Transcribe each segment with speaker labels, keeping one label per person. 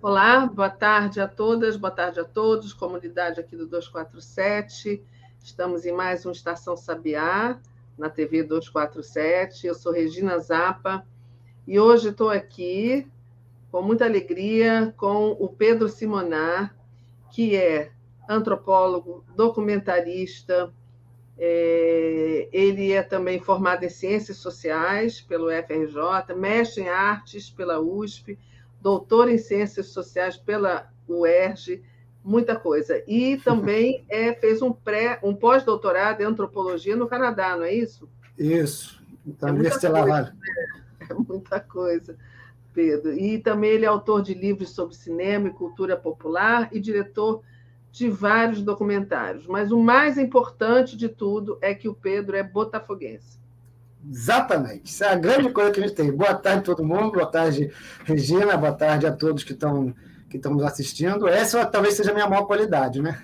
Speaker 1: Olá, boa tarde a todas, boa tarde a todos, comunidade aqui do 247. Estamos em mais um Estação Sabiá, na TV 247. Eu sou Regina Zappa e hoje estou aqui com muita alegria com o Pedro Simonar, que é antropólogo, documentarista, ele é também formado em Ciências Sociais pelo FRJ, mestre em Artes pela USP, doutor em Ciências Sociais pela UERJ, muita coisa. E também fez um pós-doutorado em Antropologia no Canadá, não é isso?
Speaker 2: Isso.
Speaker 1: Então, Universidade Laval. É muita coisa, Pedro. E também ele é autor de livros sobre cinema e cultura popular e diretor de vários documentários, mas o mais importante de tudo é que o Pedro é botafoguense.
Speaker 2: Exatamente, isso é a grande coisa que a gente tem. Boa tarde a todo mundo, boa tarde, Regina, boa tarde a todos que estão nos assistindo. Essa talvez seja a minha maior qualidade, né?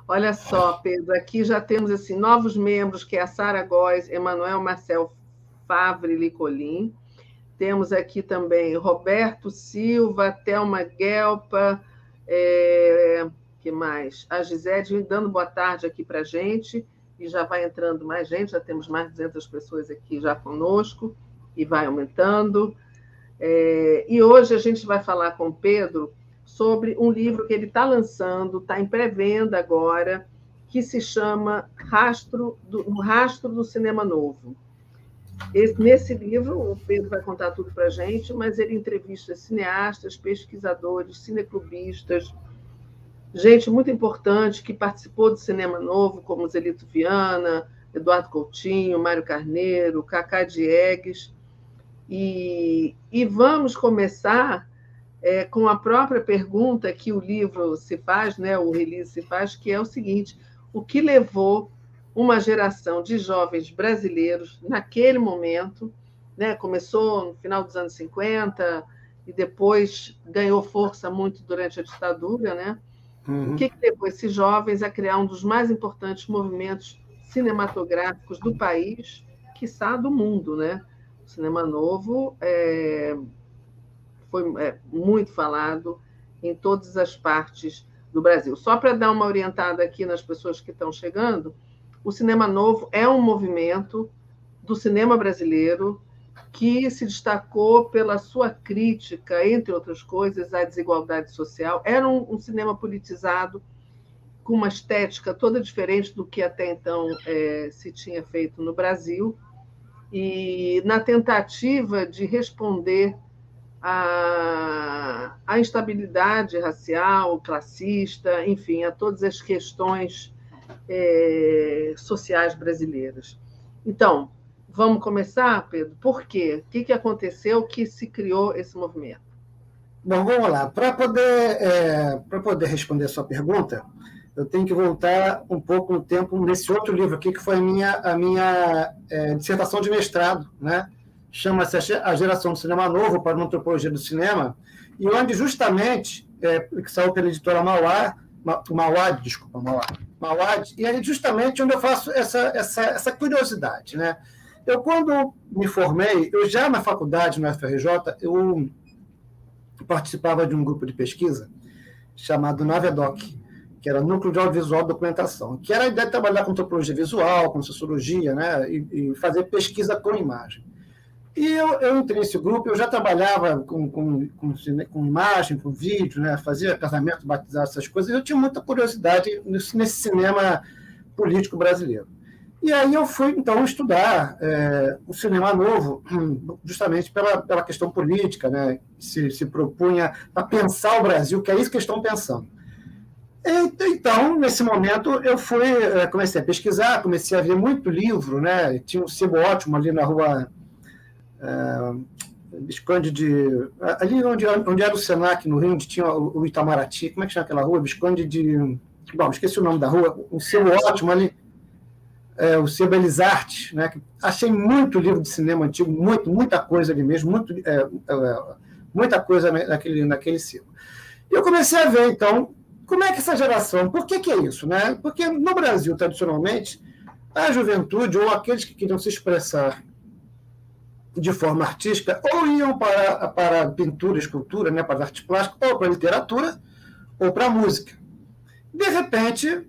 Speaker 1: Olha só, Pedro, aqui já temos assim, novos membros, que é a Sara Góes, Emanuel Marcel Favre Licolin. Temos aqui também Roberto Silva, Thelma Guelpa, que mais? A Gisele dando boa tarde aqui para a gente, e já vai entrando mais gente, já temos mais de 200 pessoas aqui já conosco, e vai aumentando. E hoje a gente vai falar com o Pedro sobre um livro que ele está lançando, está em pré-venda agora, que se chama Rastro do Cinema Novo. Nesse livro, o Pedro vai contar tudo para a gente, mas ele entrevista cineastas, pesquisadores, cineclubistas, gente muito importante que participou do Cinema Novo, como Zelito Viana, Eduardo Coutinho, Mário Carneiro, Cacá Diegues. E vamos começar com a própria pergunta que o livro se faz, né, o release se faz, que é o seguinte: o que levou uma geração de jovens brasileiros, naquele momento, né, começou no final dos anos 50 e depois ganhou força muito durante a ditadura, né? O que levou esses jovens a criar um dos mais importantes movimentos cinematográficos do país, quiçá do mundo, né? O Cinema Novo foi muito falado em todas as partes do Brasil. Só para dar uma orientada aqui nas pessoas que estão chegando, o Cinema Novo é um movimento do cinema brasileiro que se destacou pela sua crítica, entre outras coisas, à desigualdade social. Era um cinema politizado, com uma estética toda diferente do que até então se tinha feito no Brasil, e na tentativa de responder à instabilidade racial, classista, enfim, a todas as questões sociais brasileiras. Então, vamos começar, Pedro? Por quê? O que aconteceu que se criou esse movimento?
Speaker 2: Bom, vamos lá. Para poder responder a sua pergunta, eu tenho que voltar um pouco no tempo nesse outro livro aqui, que foi a minha dissertação de mestrado, né? Chama-se A Geração do Cinema Novo para uma Antropologia do Cinema, e onde justamente, que saiu pela editora Mauá, e é justamente onde eu faço essa curiosidade, né? Eu, quando me formei, eu já na faculdade, no FRJ, eu participava de um grupo de pesquisa chamado NAVEDOC, que era Núcleo de Audiovisual e Documentação, que era a ideia de trabalhar com antropologia visual, com sociologia, né, e fazer pesquisa com imagem. E eu entrei nesse grupo, eu já trabalhava com imagem, com vídeo, né, fazia casamento, batizado, essas coisas, e eu tinha muita curiosidade nesse cinema político brasileiro. E aí eu fui, então, estudar o Cinema Novo, justamente pela questão política, né? Se propunha a pensar o Brasil, que é isso que eles estão pensando. Então, nesse momento, eu comecei a pesquisar, comecei a ver muito livro, né? Tinha um sebo ótimo ali na rua Visconde de... Ali onde era o Senac, no Rio, onde tinha o Itamaraty, como é que chama aquela rua? Visconde de... Bom, esqueci o nome da rua, um sebo ótimo ali. O sebo Elisarte, né? Achei muito livro de cinema antigo, muita coisa ali mesmo, muita coisa naquele sebo. E eu comecei a ver, então, como é que essa geração, por que é isso? Né? Porque no Brasil, tradicionalmente, a juventude, ou aqueles que queriam se expressar de forma artística, ou iam para pintura, escultura, né, para arte plástica, ou para literatura, ou para música. De repente,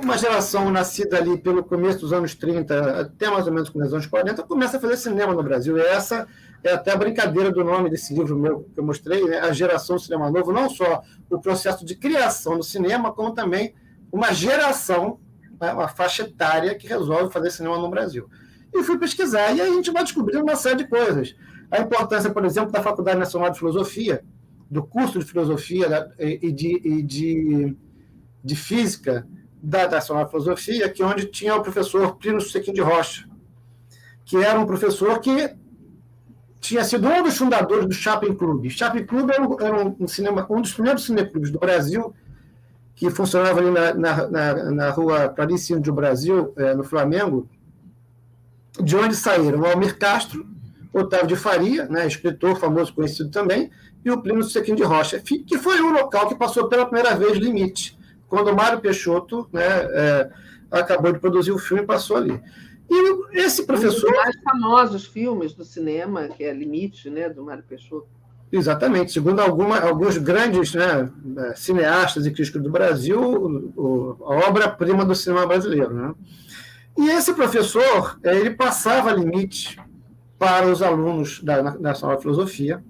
Speaker 2: uma geração nascida ali pelo começo dos anos 30, até mais ou menos começo dos anos 40, começa a fazer cinema no Brasil. E essa é até a brincadeira do nome desse livro meu que eu mostrei, né? A Geração do Cinema Novo, não só o processo de criação do cinema, como também uma geração, né, uma faixa etária que resolve fazer cinema no Brasil. E fui pesquisar, e aí a gente vai descobrindo uma série de coisas. A importância, por exemplo, da Faculdade Nacional de Filosofia, do curso de filosofia e de física da Nacional de Filosofia, que onde tinha o professor Plínio Sequim de Rocha, que era um professor que tinha sido um dos fundadores do Chapin Club. Chapin Club era um dos primeiros cineclubes do Brasil, que funcionava ali na rua Clarice do Brasil, no Flamengo, de onde saíram o Almir Castro, Otávio de Faria, né, escritor famoso, conhecido também, e o Plínio Sequim de Rocha, que foi um local que passou pela primeira vez Limite, quando o Mário Peixoto, né, acabou de produzir o filme e passou ali. E esse professor... Um dos
Speaker 1: mais famosos filmes do cinema, que é Limite, né, do Mário Peixoto.
Speaker 2: Exatamente. Segundo alguns grandes, né, cineastas e críticos do Brasil, a obra-prima do cinema brasileiro. Né? E esse professor, ele passava Limite para os alunos da Nacional de Filosofia,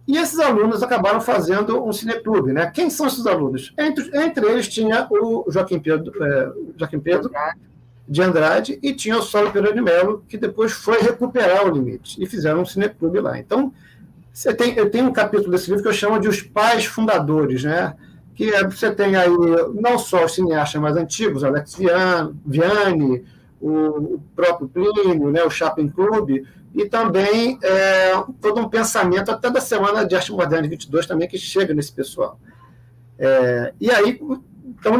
Speaker 2: e esses alunos acabaram fazendo um cineclube. Né? Quem são esses alunos? Entre eles tinha o Joaquim Pedro de Andrade e tinha o Saulo Pereira de Mello, que depois foi recuperar o Limite, e fizeram um cineclube lá. Então, eu tenho um capítulo desse livro que eu chamo de Os Pais Fundadores, né? Que você tem aí não só os cineastas mais antigos, Alex Vianney, o próprio Plínio, né? O Chapin Club, e também todo um pensamento até da Semana de Arte Moderna de 22 também, que chega nesse pessoal. E aí, então,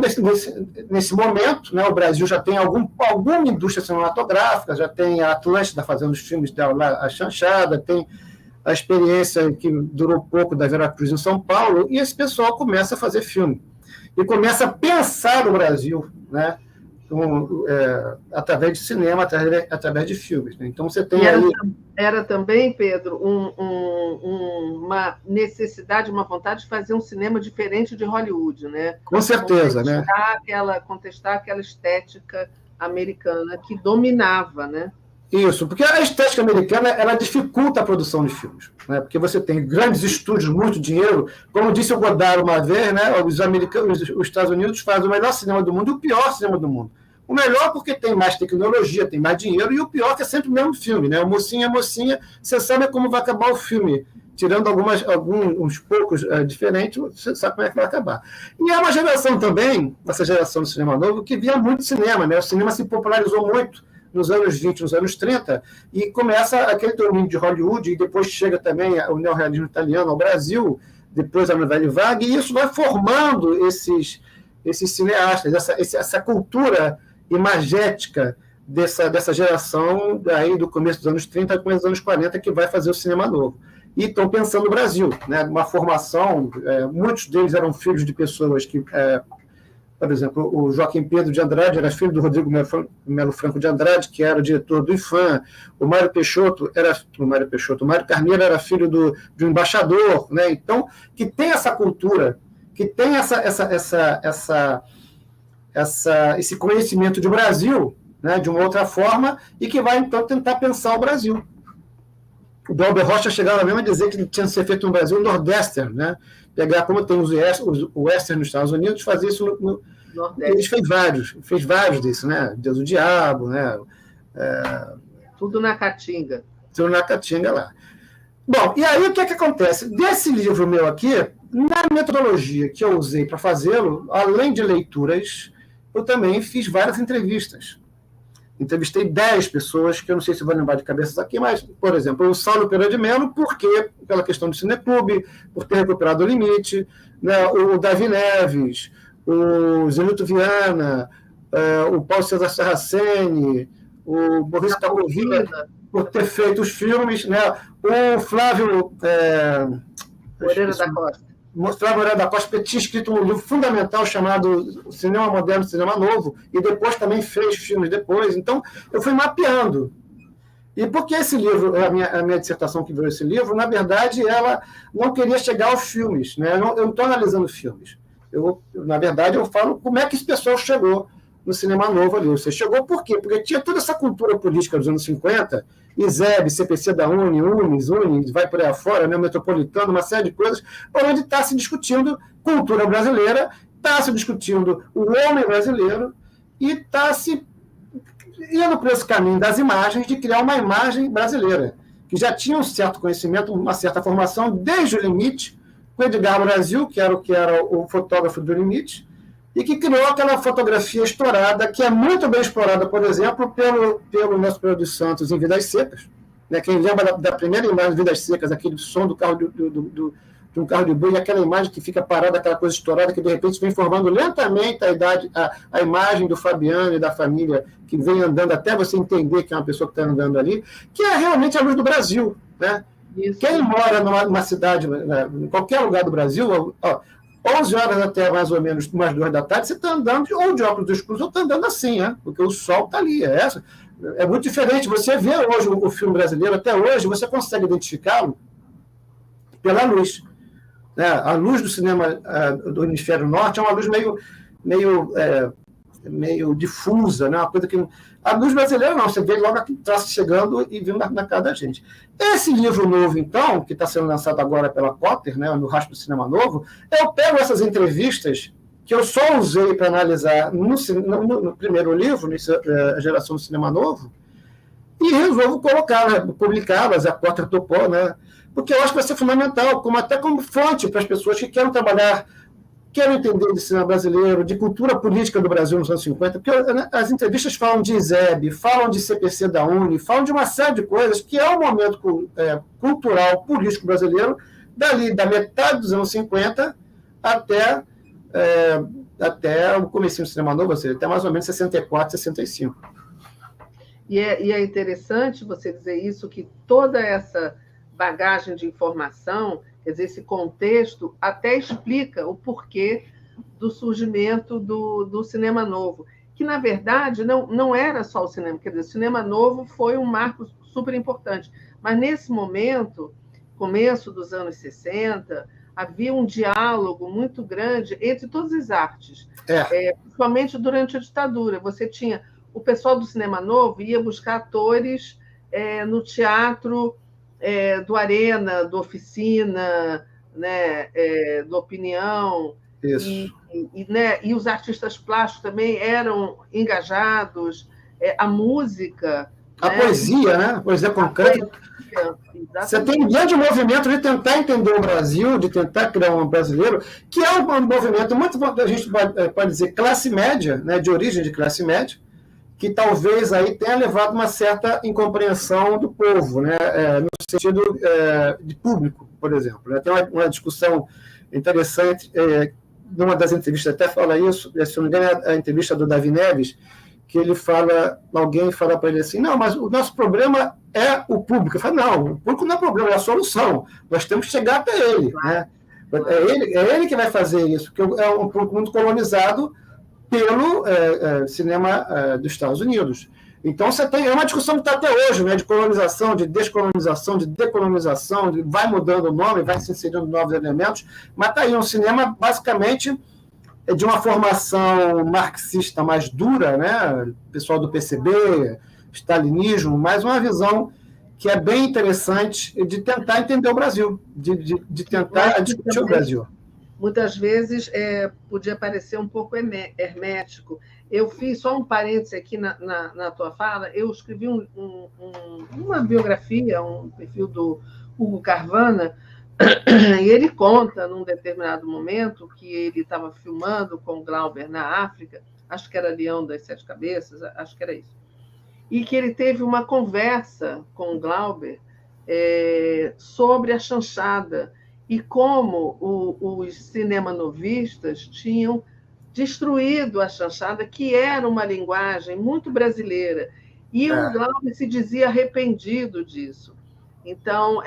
Speaker 2: nesse momento, né, o Brasil já tem alguma indústria cinematográfica, já tem a Atlântida fazendo os filmes dela, a Chanchada, tem a experiência que durou pouco da Veracruz em São Paulo, e esse pessoal começa a fazer filme. E começa a pensar o Brasil, né? Através de cinema, através de filmes. Né? Então, você tem
Speaker 1: era também, Pedro, uma necessidade, uma vontade de fazer um cinema diferente de Hollywood, né?
Speaker 2: Com certeza, né?
Speaker 1: Contestar aquela estética americana que dominava, né?
Speaker 2: Isso, porque a estética americana ela dificulta a produção de filmes, né? Porque você tem grandes estúdios, muito dinheiro. Como disse o Godard uma vez, né? Os Estados Unidos fazem o melhor cinema do mundo e o pior cinema do mundo. O melhor porque tem mais tecnologia, tem mais dinheiro, e o pior que é sempre o mesmo filme, né? Mocinha, você sabe como vai acabar o filme. Tirando alguns poucos diferentes, você sabe como é que vai acabar. E é uma geração também, essa geração do cinema novo, que via muito cinema, né? O cinema se popularizou muito nos anos 20, nos anos 30, e começa aquele domínio de Hollywood, e depois chega também o neorrealismo italiano ao Brasil, depois a Nouvelle Vague, e isso vai formando esses cineastas, essa cultura imagética dessa geração aí do começo dos anos 30 ao começo dos anos 40, que vai fazer o cinema novo. E estão pensando no Brasil, né? Uma formação, muitos deles eram filhos de pessoas que... por exemplo, o Joaquim Pedro de Andrade era filho do Rodrigo Melo Franco de Andrade, que era o diretor do IFAM. O Mário Carneiro era filho de um embaixador, né? Então, que tem essa cultura, que tem esse conhecimento de Brasil, né? De uma outra forma, e que vai, então, tentar pensar o Brasil. O Dalber Rocha chegava mesmo a dizer que tinha que ser feito no Brasil nordestern, né? Pegar como tem os western nos Estados Unidos, fazer isso no Ele fez vários desses, né? Deus do Diabo, né?
Speaker 1: Tudo na Caatinga.
Speaker 2: Tudo na Caatinga lá. Bom, e aí o que é que acontece? Desse livro meu aqui, na metodologia que eu usei para fazê-lo, além de leituras, eu também fiz várias entrevistas. Entrevistei 10 pessoas, que eu não sei se vou lembrar de cabeças aqui, mas, por exemplo, o Saulo Pereira de Mello, pela questão do Cineclube, por ter recuperado o Limite, né? O Davi Neves, o Zenilton Viana, o Paulo César Sarraceni, o Maurício Taborrina, por ter feito os filmes, né? O Flávio
Speaker 1: Moreira da Costa.
Speaker 2: Flávio Moreira da Costa tinha escrito um livro fundamental chamado Cinema Moderno, Cinema Novo, e depois também fez filmes depois. Então, eu fui mapeando. E porque esse livro, a minha dissertação que virou esse livro, na verdade, ela não queria chegar aos filmes. Né? Eu não estou analisando filmes. Na verdade, eu falo como é que esse pessoal chegou no cinema novo ali. Você chegou por quê? Porque tinha toda essa cultura política dos anos 50, ISEB, CPC da Uni, vai por aí afora, né? Metropolitano, uma série de coisas, onde está se discutindo cultura brasileira, está se discutindo o homem brasileiro e está se indo por esse caminho das imagens, de criar uma imagem brasileira, que já tinha um certo conhecimento, uma certa formação, desde o Limite, com Edgar Brasil, que era o fotógrafo do Limite, e que criou aquela fotografia estourada, que é muito bem explorada, por exemplo, pelo nosso Pedro dos Santos em Vidas Secas. Né? Quem lembra da primeira imagem de Vidas Secas, aquele som do carro de um carro de boi, aquela imagem que fica parada, aquela coisa estourada, que de repente vem formando lentamente a imagem do Fabiano e da família, que vem andando até você entender que é uma pessoa que está andando ali, que é realmente a luz do Brasil. Né? Quem mora numa cidade, em qualquer lugar do Brasil, 11 horas até mais ou menos umas 2 da tarde, você está andando ou de óculos escuros ou está andando assim, né? Porque o sol está ali. É muito diferente. Você vê hoje o filme brasileiro, até hoje, você consegue identificá-lo pela luz. Né? A luz do cinema do Hemisfério Norte é uma luz meio difusa, né? Uma coisa que... A luz brasileira não, você vê logo aqui traço chegando e vindo na cara da gente. Esse livro novo, então, que está sendo lançado agora pela Potter, né, no Rastro do Cinema Novo, eu pego essas entrevistas que eu só usei para analisar no primeiro livro, A Geração do Cinema Novo, e resolvo publicá-las, a Potter topou, né? Porque eu acho que vai ser fundamental, até como fonte para as pessoas que querem trabalhar, quero entender de cinema brasileiro, de cultura política do Brasil nos anos 50, porque as entrevistas falam de ISEB, falam de CPC da Uni, falam de uma série de coisas que é um momento cultural, político brasileiro, dali da metade dos anos 50 até o comecinho do cinema novo, ou seja, até mais ou menos 64, 65.
Speaker 1: E é interessante você dizer isso, que toda essa bagagem de informação, quer dizer, esse contexto até explica o porquê do surgimento do cinema novo, que, na verdade, não era só o cinema, quer dizer, o cinema novo foi um marco super importante, mas nesse momento, começo dos anos 60, havia um diálogo muito grande entre todas as artes, principalmente durante a ditadura. Você tinha o pessoal do cinema novo ia buscar atores no teatro do Arena, do Oficina, né, do Opinião, e os artistas plásticos também eram engajados, a música...
Speaker 2: A poesia, né? A poesia concreta. Você tem um grande movimento de tentar entender o Brasil, de tentar criar um brasileiro, que é um movimento muito, a gente pode dizer, classe média, né, de origem de classe média, que talvez aí tenha levado uma certa incompreensão do povo, né? No sentido de público, por exemplo. Né? Tem uma discussão interessante, numa das entrevistas até fala isso, se não me engano é a entrevista do Davi Neves, que alguém fala para ele assim, não, mas o nosso problema é o público. Eu falo, não, o público não é problema, é a solução. Nós temos que chegar até ele. Né? É ele que vai fazer isso, porque é um público muito colonizado pelo cinema dos Estados Unidos. Então, é uma discussão que está até hoje, né, de colonização, de descolonização, de decolonização, vai mudando o nome, vai se inserindo novos elementos, mas está aí um cinema, basicamente, de uma formação marxista mais dura, né, pessoal do PCB, stalinismo, mas uma visão que é bem interessante de tentar entender o Brasil, de tentar discutir o Brasil.
Speaker 1: Muitas vezes podia parecer um pouco hermético. Eu fiz só um parêntese aqui na tua fala, eu escrevi uma biografia, um perfil do Hugo Carvana, e ele conta, num determinado momento, que ele estava filmando com o Glauber na África, acho que era Leão das Sete Cabeças, acho que era isso, e que ele teve uma conversa com o Glauber sobre a chanchada, e como os cinemanovistas tinham destruído a chanchada, que era uma linguagem muito brasileira. E o Glauber se dizia arrependido disso. Então,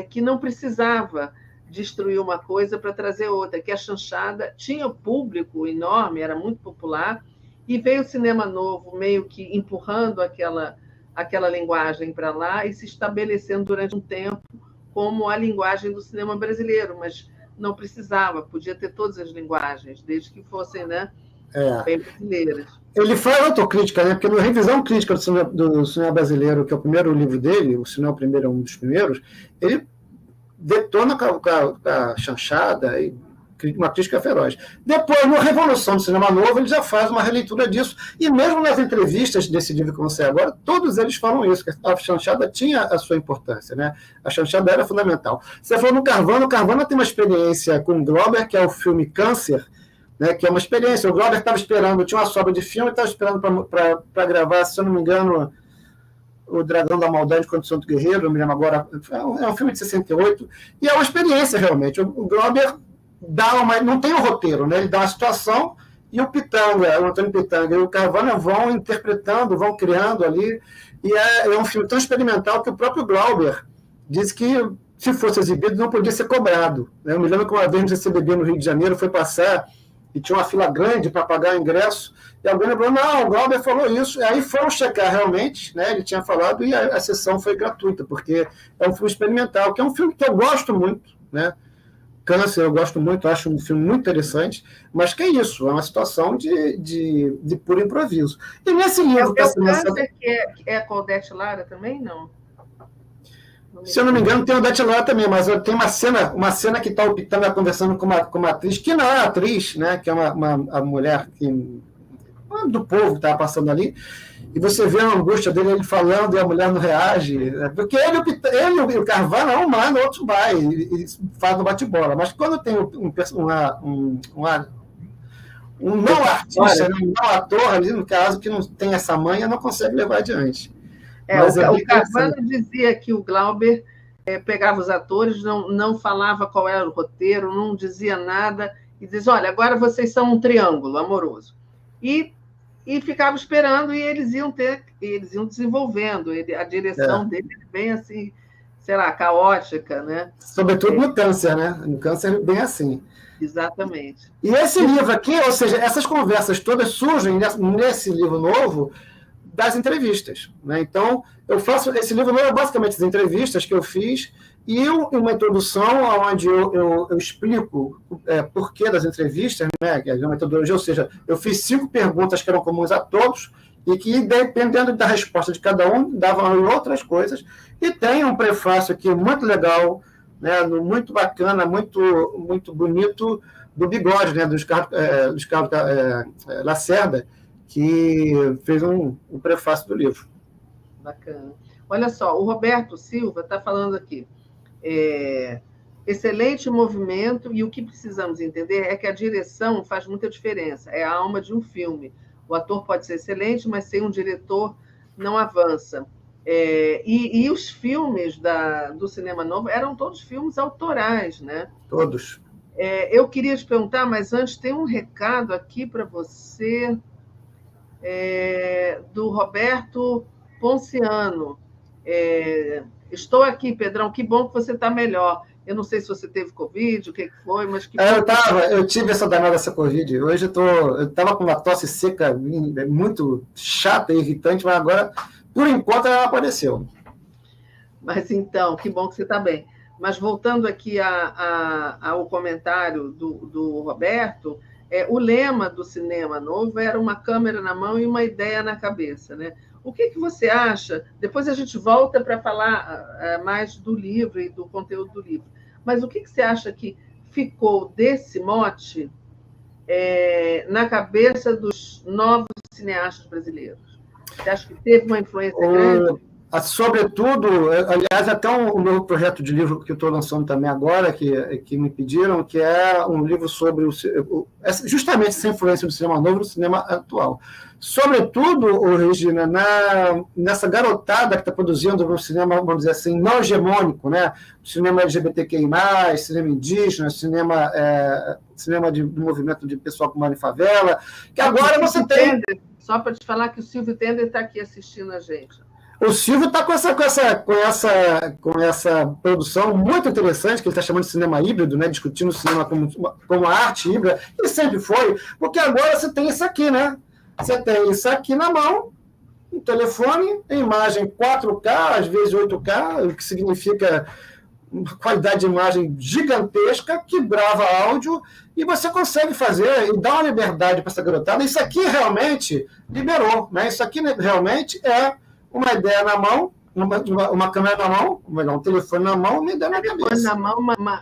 Speaker 1: que não precisava destruir uma coisa para trazer outra, que a chanchada tinha público enorme, era muito popular, e veio o cinema novo meio que empurrando aquela linguagem para lá e se estabelecendo durante um tempo como a linguagem do cinema brasileiro, mas não precisava, podia ter todas as linguagens, desde que fossem, né, bem brasileiras.
Speaker 2: Ele faz autocrítica, né? Porque na revisão crítica do cinema brasileiro, que é o primeiro livro dele, o Cinema Primeiro é um dos primeiros, ele detona com a chanchada e uma crítica feroz. Depois, na Revolução do Cinema Novo, ele já faz uma releitura disso. E mesmo nas entrevistas desse livro que você agora, todos eles falam isso, que a chanchada tinha a sua importância, né? A chanchada era fundamental. Você falou no Carvana, o Carvana tem uma experiência com o Glauber, que é o filme Câncer, né, que é uma experiência. O Glauber estava esperando, tinha uma sobra de filme, estava esperando para gravar, se eu não me engano, O Dragão da Maldade contra o Santo Guerreiro, não me lembro agora, é um filme de 68, e é uma experiência realmente. O Glauber não tem um roteiro, né? Ele dá uma situação e o Pitanga, o Antônio Pitanga e o Carvana vão interpretando, vão criando ali, e é um filme tão experimental que o próprio Glauber disse que, se fosse exibido, não podia ser cobrado. Eu me lembro que uma vez no CCBB no Rio de Janeiro foi passar e tinha uma fila grande para pagar o ingresso, e alguém lembrou, não, o Glauber falou isso, e aí foram checar realmente, né, ele tinha falado, e a sessão foi gratuita, porque é um filme experimental, que é um filme que eu gosto muito, né, Câncer eu gosto muito, acho um filme muito interessante, mas que é isso, é uma situação de puro improviso. E nesse livro...
Speaker 1: O Câncer que é com a Odete Lara também, não?
Speaker 2: Se eu não me engano, tem o Odete Lara também, mas tem uma cena que está o Pitanga conversando com uma atriz, que não é atriz, né, que é uma mulher do povo que estava passando ali, e você vê a angústia dele, ele falando, e a mulher não reage, né, porque ele e o Carvana, um manda, o outro vai, e faz no bate-bola. Mas quando tem um não artista, um não ator ali, no caso, que não tem essa manha, não consegue levar adiante.
Speaker 1: O Carvana dizia que o Glauber pegava os atores, não falava qual era o roteiro, não dizia nada, e dizia, olha, agora vocês são um triângulo amoroso. E ficava esperando, e eles iam desenvolvendo. A direção dele é bem assim, sei lá, caótica, né?
Speaker 2: Sobretudo no Câncer, né? No Câncer, bem assim.
Speaker 1: Exatamente.
Speaker 2: E esse livro aqui, ou seja, essas conversas todas surgem nesse livro novo das entrevistas, né? Então, eu faço esse livro novo, basicamente as entrevistas que eu fiz, e uma introdução onde eu explico porquê das entrevistas, né? Que é uma metodologia, ou seja, eu fiz 5 perguntas que eram comuns a todos e que, dependendo da resposta de cada um, davam outras coisas. E tem um prefácio aqui muito legal, né? Muito bacana, muito, muito bonito, do Bigode, né? do Carlos Lacerda, que fez um prefácio do livro.
Speaker 1: Bacana. Olha só, o Roberto Silva está falando aqui. Excelente movimento, e o que precisamos entender é que a direção faz muita diferença, é a alma de um filme. O ator pode ser excelente, mas sem um diretor não avança. E os filmes do Cinema Novo eram todos filmes autorais, né?
Speaker 2: Todos.
Speaker 1: Eu queria te perguntar, mas antes tem um recado aqui para você, do Roberto Ponciano. Estou aqui, Pedrão, que bom que você está melhor. Eu não sei se você teve Covid, o que foi, mas que
Speaker 2: eu tive essa danada dessa Covid. Hoje eu estava com uma tosse seca, muito chata e irritante, mas agora, por enquanto, ela apareceu.
Speaker 1: Mas então, que bom que você está bem. Mas voltando aqui ao comentário do Roberto, o lema do Cinema Novo era uma câmera na mão e uma ideia na cabeça, né? O que você acha? Depois a gente volta para falar mais do livro e do conteúdo do livro. Mas o que você acha que ficou desse mote na cabeça dos novos cineastas brasileiros? Você acha que teve uma influência grande?
Speaker 2: Sobretudo, aliás, até um novo projeto de livro que eu estou lançando também agora, que me pediram, que é um livro sobre justamente essa influência do cinema novo no cinema atual. Sobretudo, Regina, nessa garotada que está produzindo um cinema, vamos dizer assim, não hegemônico, né? Cinema LGBTQI+, cinema indígena, cinema de movimento de pessoal que mora em favela, que agora você tem...
Speaker 1: Só para te falar que o Silvio Tender está aqui assistindo a gente.
Speaker 2: O Silvio está com essa produção muito interessante, que ele está chamando de cinema híbrido, né? Discutindo o cinema como arte híbrida, e sempre foi, porque agora você tem isso aqui, né? Você tem isso aqui na mão um telefone, em imagem 4K, às vezes 8K, o que significa uma qualidade de imagem gigantesca, que grava áudio, e você consegue fazer e dar uma liberdade para essa garotada. Isso aqui realmente liberou, né? Isso aqui realmente é uma ideia na mão, uma câmera na mão, um telefone na mão, uma ideia na cabeça.
Speaker 1: Telefone na mão,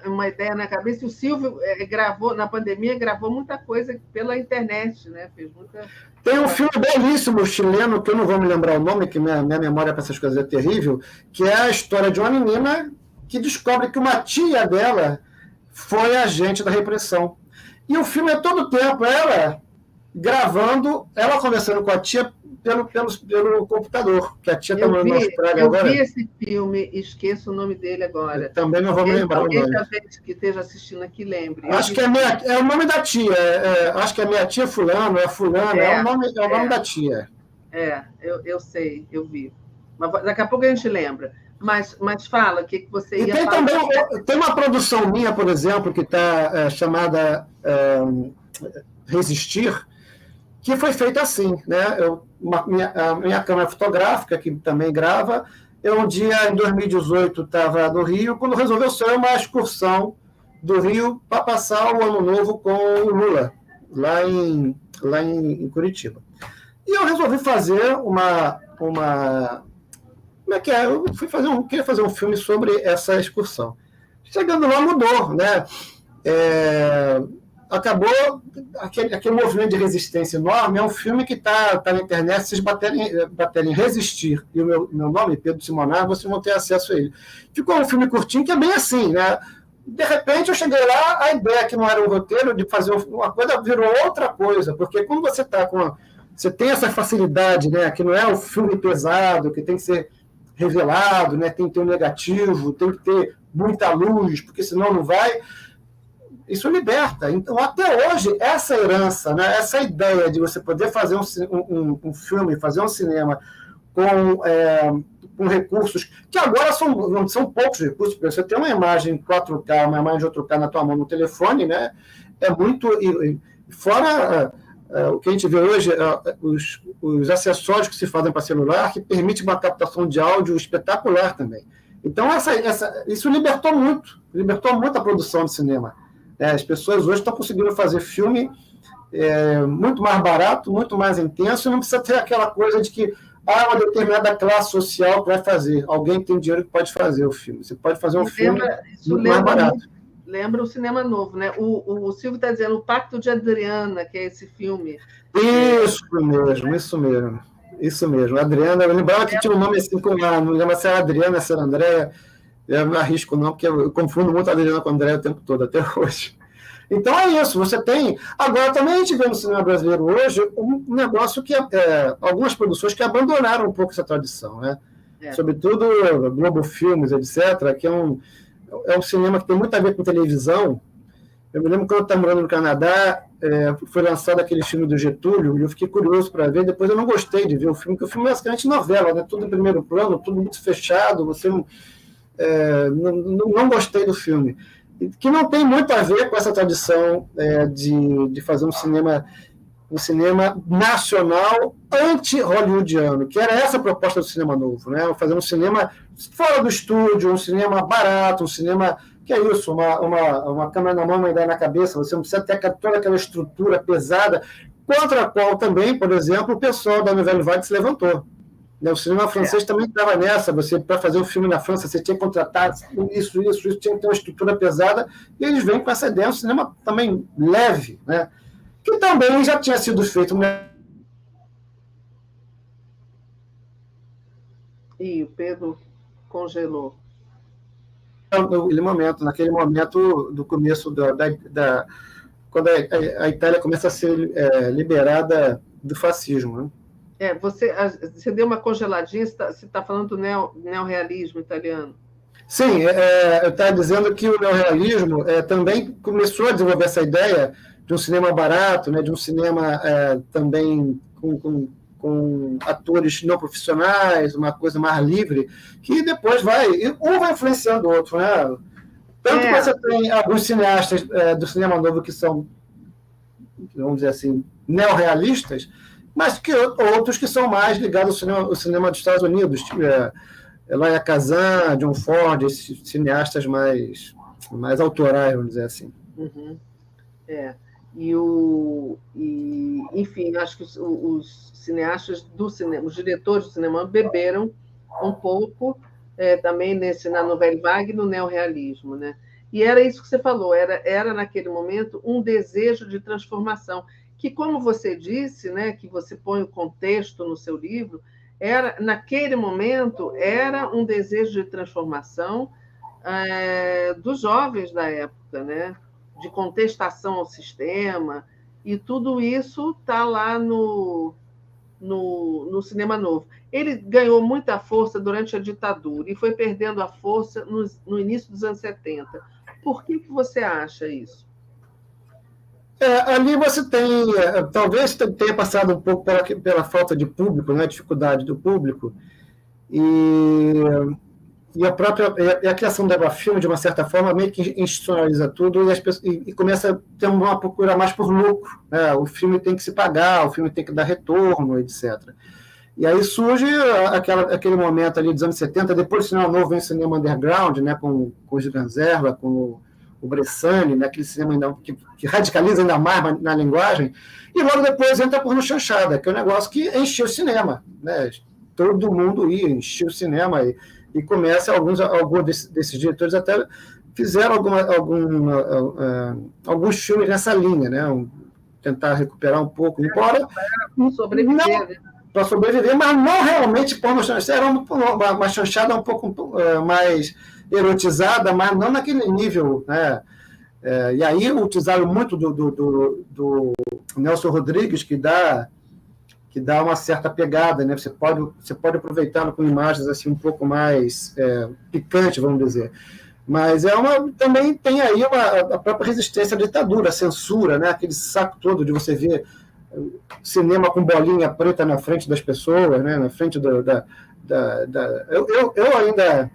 Speaker 1: uma ideia na cabeça. E o Silvio gravou, na pandemia, gravou muita coisa pela internet, né? Fez muita...
Speaker 2: Tem um filme belíssimo chileno, que eu não vou me lembrar o nome, que minha memória para essas coisas é terrível, que é a história de uma menina que descobre que uma tia dela foi agente da repressão. E o filme é todo o tempo ela gravando, ela conversando com a tia pelo computador, que a tia está na Austrália agora.
Speaker 1: Eu vi esse filme, esqueço o nome dele agora.
Speaker 2: Eu também não vou me lembrar o nome.
Speaker 1: Alguém que esteja assistindo aqui lembre.
Speaker 2: Acho que é o nome da tia. Acho que é minha tia fulano, é fulano, é o nome da tia.
Speaker 1: Eu sei, eu vi. Mas daqui a pouco a gente lembra. Mas fala, o que você ia falar?
Speaker 2: Também, tem uma produção minha, por exemplo, que está chamada Resistir, que foi feita assim, né? A minha câmera fotográfica, que também grava, eu um dia, em 2018, estava no Rio, quando resolveu ser uma excursão do Rio para passar o Ano Novo com o Lula, lá em Curitiba. E eu resolvi fazer uma como é que é? Eu queria fazer um filme sobre essa excursão. Chegando lá, mudou, né? Acabou aquele movimento de resistência enorme. É um filme que está na internet. Se vocês baterem Resistir e o meu nome, Pedro Simonar, vocês vão ter acesso a ele. Ficou um filme curtinho que é bem assim, né? De repente, eu cheguei lá, a ideia que não era um roteiro de fazer uma coisa virou outra coisa, porque quando você está você tem essa facilidade, né? Que não é o filme pesado, que tem que ser revelado, né? Tem que ter um negativo, tem que ter muita luz, porque senão não vai. Isso liberta. Então, até hoje, essa herança, né? Essa ideia de você poder fazer um filme, fazer um cinema com recursos, que agora não são poucos recursos, porque você tem uma imagem 4K, uma imagem de 8K na tua mão no telefone, né? É muito... Fora... o que a gente vê hoje, os acessórios que se fazem para celular, que permite uma captação de áudio espetacular também. Então, isso libertou muito a produção de cinema. As pessoas hoje estão conseguindo fazer filme muito mais barato, muito mais intenso, e não precisa ter aquela coisa de que uma determinada classe social que vai fazer. Alguém que tem dinheiro que pode fazer o filme. Você pode fazer um filme muito mais barato.
Speaker 1: Lembra o cinema novo, né? O Silvio está dizendo O Pacto de Adriana, que é esse filme.
Speaker 2: Isso mesmo. Adriana, eu lembrava que tinha um nome assim, não lembro se era Adriana, se era Andréia. Eu não arrisco não, porque eu confundo muito a Adriana com a Andréia o tempo todo, até hoje. Então é isso, você tem... Agora, também a gente vê no cinema brasileiro hoje um negócio que algumas produções que abandonaram um pouco essa tradição, né? Sobretudo Globo Filmes, etc., que é um cinema que tem muito a ver com televisão. Eu me lembro quando eu estava morando no Canadá, foi lançado aquele filme do Getúlio, e eu fiquei curioso para ver, depois eu não gostei de ver o filme, porque o filme é basicamente novela, né? Tudo em primeiro plano, tudo muito fechado, você não gostei do filme. Que não tem muito a ver com essa tradição de fazer um cinema nacional anti-hollywoodiano, que era essa a proposta do cinema novo, né? Fazer um cinema fora do estúdio, um cinema barato, um cinema que é isso, uma câmera na mão, uma ideia na cabeça, você não precisa ter toda aquela estrutura pesada, contra a qual também, por exemplo, o pessoal da Nouvelle Vague se levantou. O cinema francês também estava nessa, para fazer um filme na França, você tinha que contratar isso, tinha que ter uma estrutura pesada, e eles vêm com essa ideia, um cinema também leve, né? Que também já tinha sido feito.
Speaker 1: E o Pedro congelou.
Speaker 2: Naquele momento do começo quando a Itália começa a ser liberada do fascismo, né?
Speaker 1: Você deu uma congeladinha, você está falando do neorrealismo italiano.
Speaker 2: Sim, eu estava dizendo que o neorrealismo também começou a desenvolver essa ideia de um cinema barato, né, de um cinema também com atores não profissionais, uma coisa mais livre, que depois vai influenciando o outro, né? Tanto que você tem alguns cineastas do cinema novo que são, vamos dizer assim, neorrealistas, mas que outros que são mais ligados ao cinema dos Estados Unidos, tipo, Eloy Kazan, John Ford, esses cineastas mais autorais, vamos dizer assim.
Speaker 1: Uhum. Enfim, acho que os cineastas do cinema, os diretores do cinema beberam um pouco também na Nouvelle Vague, no neorrealismo, né? E era isso que você falou, era naquele momento um desejo de transformação, que, como você disse, né, que você põe o contexto no seu livro, naquele momento era um desejo de transformação dos jovens da época, né? De contestação ao sistema, e tudo isso está lá no cinema novo. Ele ganhou muita força durante a ditadura e foi perdendo a força no início dos anos 70. Por que você acha isso?
Speaker 2: Ali você tem, talvez tenha passado um pouco pela falta de público, né, a dificuldade do público, e a criação da filme, de uma certa forma, meio que institucionaliza tudo e começa a ter uma procura mais por lucro, né? O filme tem que se pagar, o filme tem que dar retorno, etc. E aí surge aquele momento ali dos anos 70, depois do cinema novo vem o cinema underground, né, com o Gilles Zerla, com o Bressani, né, aquele cinema ainda, que radicaliza ainda mais na linguagem, e logo depois entra a porno chanchada, que é um negócio que encheu o cinema, né? Todo mundo ia, encheu o cinema, e começa, alguns desses diretores até fizeram alguns filmes nessa linha, né? Tentar recuperar um pouco, embora para sobreviver, mas não realmente porno chanchada, era uma chanchada um pouco mais erotizada, mas não naquele nível, né? E aí utilizaram muito do Nelson Rodrigues, que dá uma certa pegada, né? Você pode aproveitá-lo com imagens assim um pouco mais picantes, vamos dizer. Mas também tem aí a própria resistência à ditadura, a censura, né? Aquele saco todo de você ver cinema com bolinha preta na frente das pessoas, né? Na frente eu ainda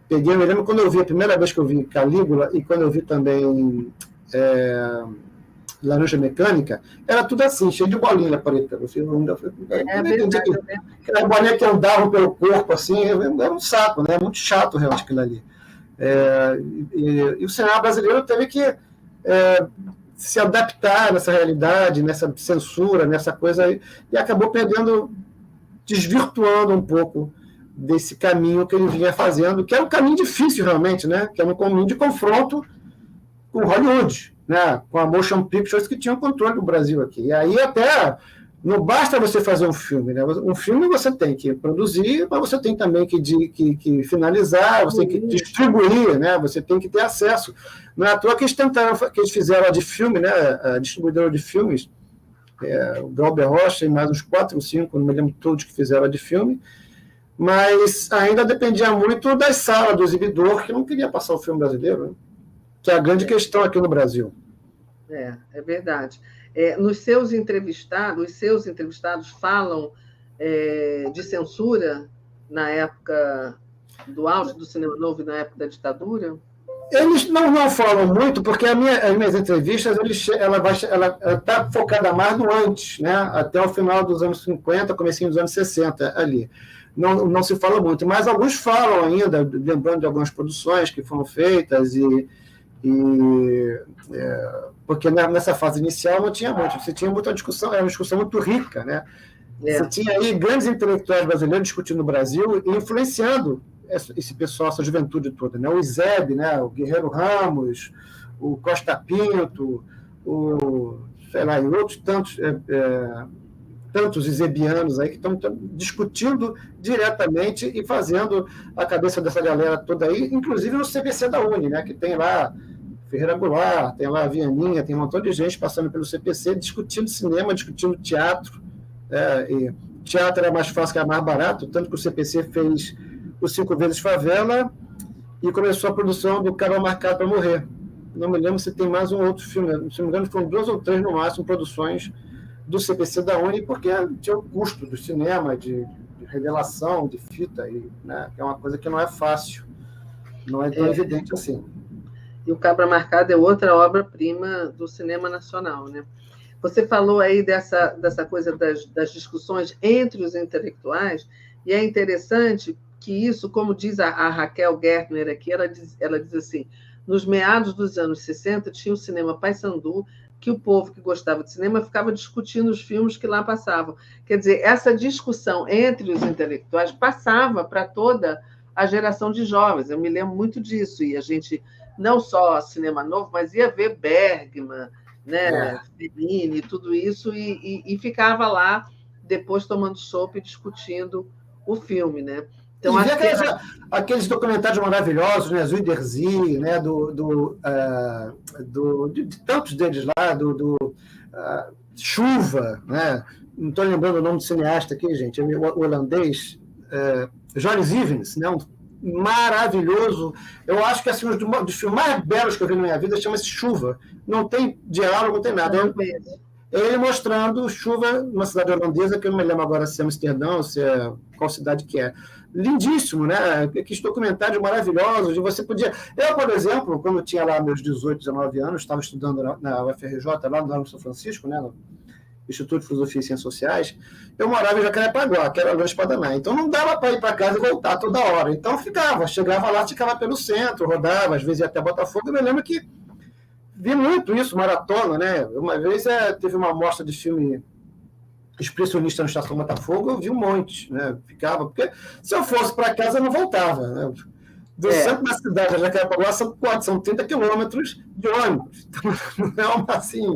Speaker 2: peguei, eu me lembro quando eu vi, a primeira vez que eu vi Calígula, e quando eu vi também Laranja Mecânica, era tudo assim, cheio de bolinha preta. Aquela bolinha que andavam pelo corpo, assim, era um saco, né? Muito chato realmente aquilo ali. E o cinema brasileiro teve que se adaptar nessa realidade, nessa censura, nessa coisa, e acabou desvirtuando um pouco desse caminho que ele vinha fazendo, que era um caminho difícil realmente, né? Que era um caminho de confronto com Hollywood, né? Com a Motion Pictures, que tinha o controle do Brasil aqui. E aí até não basta você fazer um filme, né? Um filme você tem que produzir, mas você tem também que finalizar, você tem que distribuir, né? Você tem que ter acesso. Não é à toa que eles fizeram a de filme, né? A distribuidora de filmes, o Glauber Rocha e mais uns 4 ou 5, não me lembro todos que fizeram a de filme, mas ainda dependia muito das salas do exibidor, que não queria passar o filme brasileiro, né? Que é a grande questão aqui no Brasil.
Speaker 1: É verdade. Os seus entrevistados falam de censura na época do auge do cinema novo e na época da ditadura?
Speaker 2: Eles não falam muito, porque as minhas entrevistas ela está focada mais no antes, né? Até o final dos anos 50, comecinho dos anos 60 ali. Não se fala muito, mas alguns falam ainda, lembrando de algumas produções que foram feitas, porque nessa fase inicial não tinha muito, você tinha muita discussão, era uma discussão muito rica, né? Você tinha aí grandes intelectuais brasileiros discutindo no Brasil e influenciando esse pessoal, essa juventude toda, né? O Izeb, né? O Guerreiro Ramos, o Costa Pinto, sei lá, e outros tantos izebianos aí que estão discutindo diretamente e fazendo a cabeça dessa galera toda aí, inclusive no CPC da Uni, né? Que tem lá Ferreira Goulart, tem lá a Vianinha, tem um montão de gente passando pelo CPC, discutindo cinema, discutindo teatro. E teatro era mais fácil, que era mais barato, tanto que o CPC fez o 5 Vezes Favela e começou a produção do Cabra Marcado para Morrer. Não me lembro se tem mais um outro filme, se não me engano, foram 2 ou 3 no máximo produções do CPC da Uni, porque tinha o custo do cinema, de revelação, de fita, né, que é uma coisa que não é fácil, não é tão evidente assim.
Speaker 1: E o Cabra Marcado é outra obra-prima do cinema nacional, né? Você falou aí dessa coisa das discussões entre os intelectuais, e é interessante que isso, como diz a Raquel Gertner aqui, ela diz assim, nos meados dos anos 60 tinha o cinema Paissandu, que o povo que gostava de cinema ficava discutindo os filmes que lá passavam. Quer dizer, essa discussão entre os intelectuais passava para toda a geração de jovens. Eu me lembro muito disso, e a gente, não só cinema novo, mas ia ver Bergman, né, Fellini, tudo isso, e ficava lá depois tomando chopp e discutindo o filme, né?
Speaker 2: Então, e aqueles documentários maravilhosos, né? Zuiderzee, né? De tantos deles lá, Chuva, né? Não estou lembrando o nome do cineasta aqui, gente, é o holandês, Joris Ivens, né? Maravilhoso. Eu acho que assim, um dos filmes mais belos que eu vi na minha vida chama-se Chuva. Não tem diálogo, não tem nada. Ele mostrando Chuva numa cidade holandesa, que eu não me lembro agora se é Amsterdã ou se é qual cidade que é. Lindíssimo, né? Aqueles documentários maravilhosos. Você podia... Eu, por exemplo, quando eu tinha lá meus 18, 19 anos, estava estudando na UFRJ, lá no São Francisco, né? No Instituto de Filosofia e Ciências Sociais, eu morava em Jacarepaguá, que era Grande Paraná. Então não dava para ir para casa e voltar toda hora. Então chegava lá, ficava pelo centro, rodava, às vezes ia até Botafogo. Eu me lembro que vi muito isso, maratona, né? Uma vez teve uma mostra de filme expressionista na Estação Botafogo, eu vi um monte, né? Ficava, porque se eu fosse para casa, eu não voltava, né? Do centro da cidade, já que são 30 quilômetros de ônibus. Então, não é assim,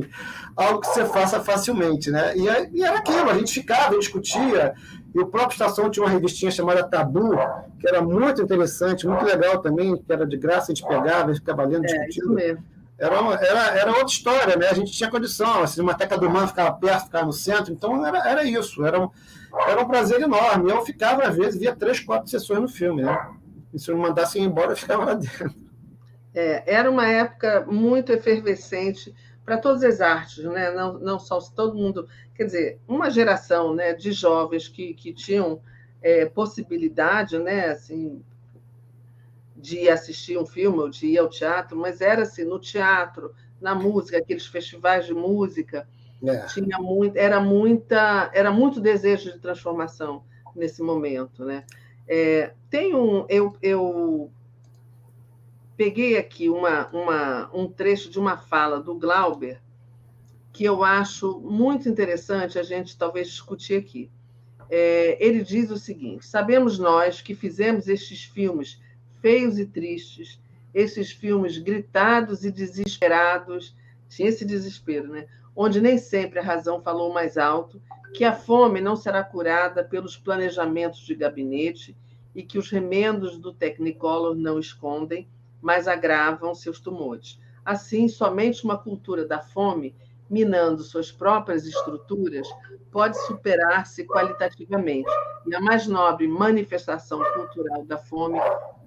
Speaker 2: algo que você faça facilmente, né? E era aquilo, a gente ficava, discutia, e o próprio Estação tinha uma revistinha chamada Tabu, que era muito interessante, muito legal também, que era de graça, a gente pegava, e ficava lendo, discutindo. Isso mesmo. Era outra história, né? A gente tinha condição, a Cinemateca do Man ficava perto, ficava no centro, então era isso, era um prazer enorme. Eu ficava, às vezes, via 3, 4 sessões no filme, né? E se eu não mandasse ir embora, eu ficava lá dentro.
Speaker 1: Era uma época muito efervescente para todas as artes, né? Não só todo mundo... Quer dizer, uma geração, né, de jovens que tinham possibilidade, né, assim, de assistir um filme ou de ir ao teatro, mas era assim, no teatro, na música, aqueles festivais de música, era muito desejo de transformação nesse momento, né? Eu peguei aqui um trecho de uma fala do Glauber que eu acho muito interessante a gente talvez discutir aqui. Ele diz o seguinte: sabemos nós que fizemos estes filmes feios e tristes, esses filmes gritados e desesperados, tinha esse desespero, né? Onde nem sempre a razão falou mais alto, que a fome não será curada pelos planejamentos de gabinete e que os remendos do Technicolor não escondem, mas agravam seus tumores. Assim, somente uma cultura da fome, minando suas próprias estruturas, pode superar-se qualitativamente. E a mais nobre manifestação cultural da fome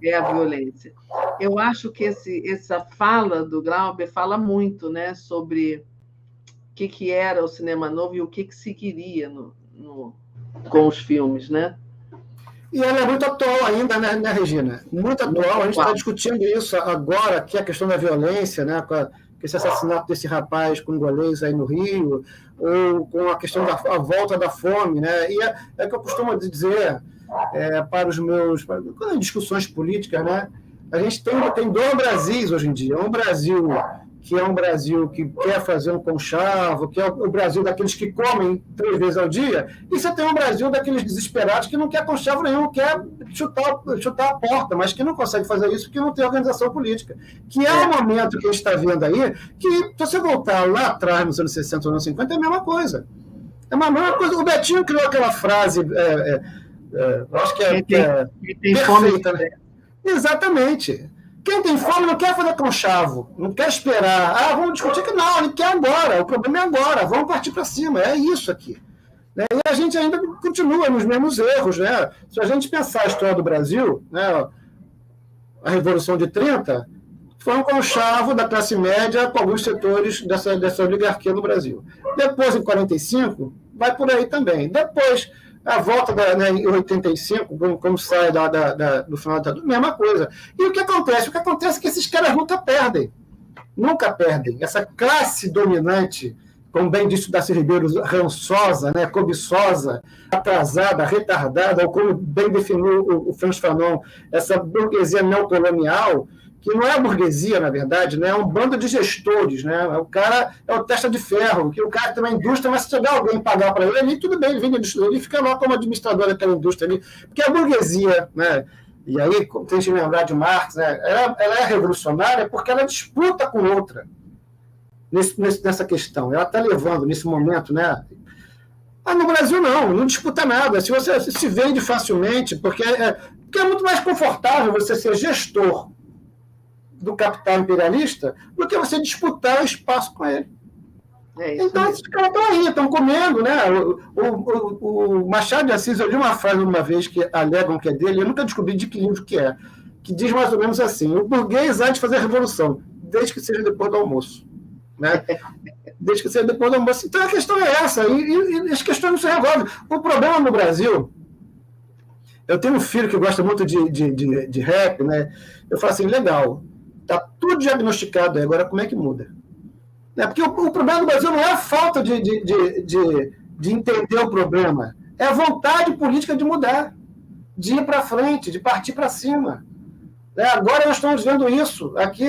Speaker 1: é a violência. Eu acho que essa fala do Glauber fala muito, né, sobre o que era o cinema novo e o que se queria com os filmes, né?
Speaker 2: E ela é muito atual ainda, né, Regina? Muito atual. A gente está discutindo isso agora, que é a questão da violência, né, com esse assassinato desse rapaz congolês aí no Rio, ou com a questão da volta da fome, né? E é que eu costumo dizer para os meus... Quando em discussões políticas, né? A gente tem dois Brasis hoje em dia. Um Brasil que é um Brasil que quer fazer um conchavo, que é o Brasil daqueles que comem 3 vezes ao dia, e você tem um Brasil daqueles desesperados que não quer conchavo nenhum, quer chutar a porta, mas que não consegue fazer isso porque não tem organização política. Que é o momento que a gente está vendo aí, que se você voltar lá atrás, nos anos 60 ou anos 50, é a mesma coisa. É a mesma coisa. O Betinho criou aquela frase, acho que é perfeita, né? Exatamente. Quem tem fome não quer fazer conchavo, não quer esperar. Vamos discutir que não, ele quer agora, o problema é agora, vamos partir para cima, é isso aqui. Né? E a gente ainda continua nos mesmos erros. Né? Se a gente pensar a história do Brasil, né, a Revolução de 30 foi um conchavo da classe média com alguns setores dessa oligarquia no Brasil. Depois, em 45, vai por aí também. Depois... A volta em 85, como sai do final da mesma coisa. E o que acontece? O que acontece é que esses caras nunca perdem. Nunca perdem. Essa classe dominante, como bem disse o Darcy Ribeiro, rançosa, né, cobiçosa, atrasada, retardada, ou como bem definiu o Frantz Fanon, essa burguesia neocolonial, que não é burguesia, na verdade, né, é um bando de gestores. Né, o cara é o testa de ferro, que o cara tem uma indústria, mas se chegar alguém pagar para ele, tudo bem, ele vem ele fica lá como administrador daquela indústria ali, porque a burguesia, né, e aí tem que lembrar de Marx, né, ela é revolucionária porque ela disputa com outra. Nessa questão. Ela está levando, nesse momento, né? No Brasil, não disputa nada. Se você se vende facilmente, porque é muito mais confortável você ser gestor do capital imperialista do que você disputar o espaço com ele. Então, esses caras estão aí, estão comendo, né? O Machado de Assis, eu li uma frase uma vez que alegam que é dele, eu nunca descobri de que livro que é, que diz mais ou menos assim: o burguês há de fazer revolução, desde que seja depois do almoço. Né? Desde que seja depois do almoço. Então a questão é essa, e as questões não se resolvem. O problema no Brasil, eu tenho um filho que gosta muito de rap, né? Eu falo assim, legal, está tudo diagnosticado aí, agora como é que muda? Porque o problema do Brasil não é a falta de entender o problema, é a vontade política de mudar, de ir para frente, de partir para cima. Agora nós estamos vendo isso aqui.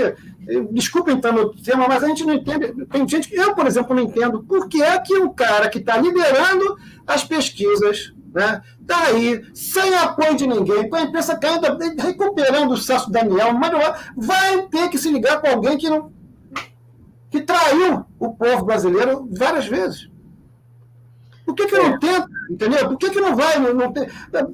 Speaker 2: Desculpa então o tema, mas a gente não entende. Tem gente que eu, por exemplo, não entendo por que é que um cara que está liderando as pesquisas, né, está aí, sem apoio de ninguém, com a imprensa caindo, recuperando o Celso Daniel, mas vai ter que se ligar com alguém que traiu o povo brasileiro várias vezes. Por que não tenta, entendeu? Por que não vai? Não tem...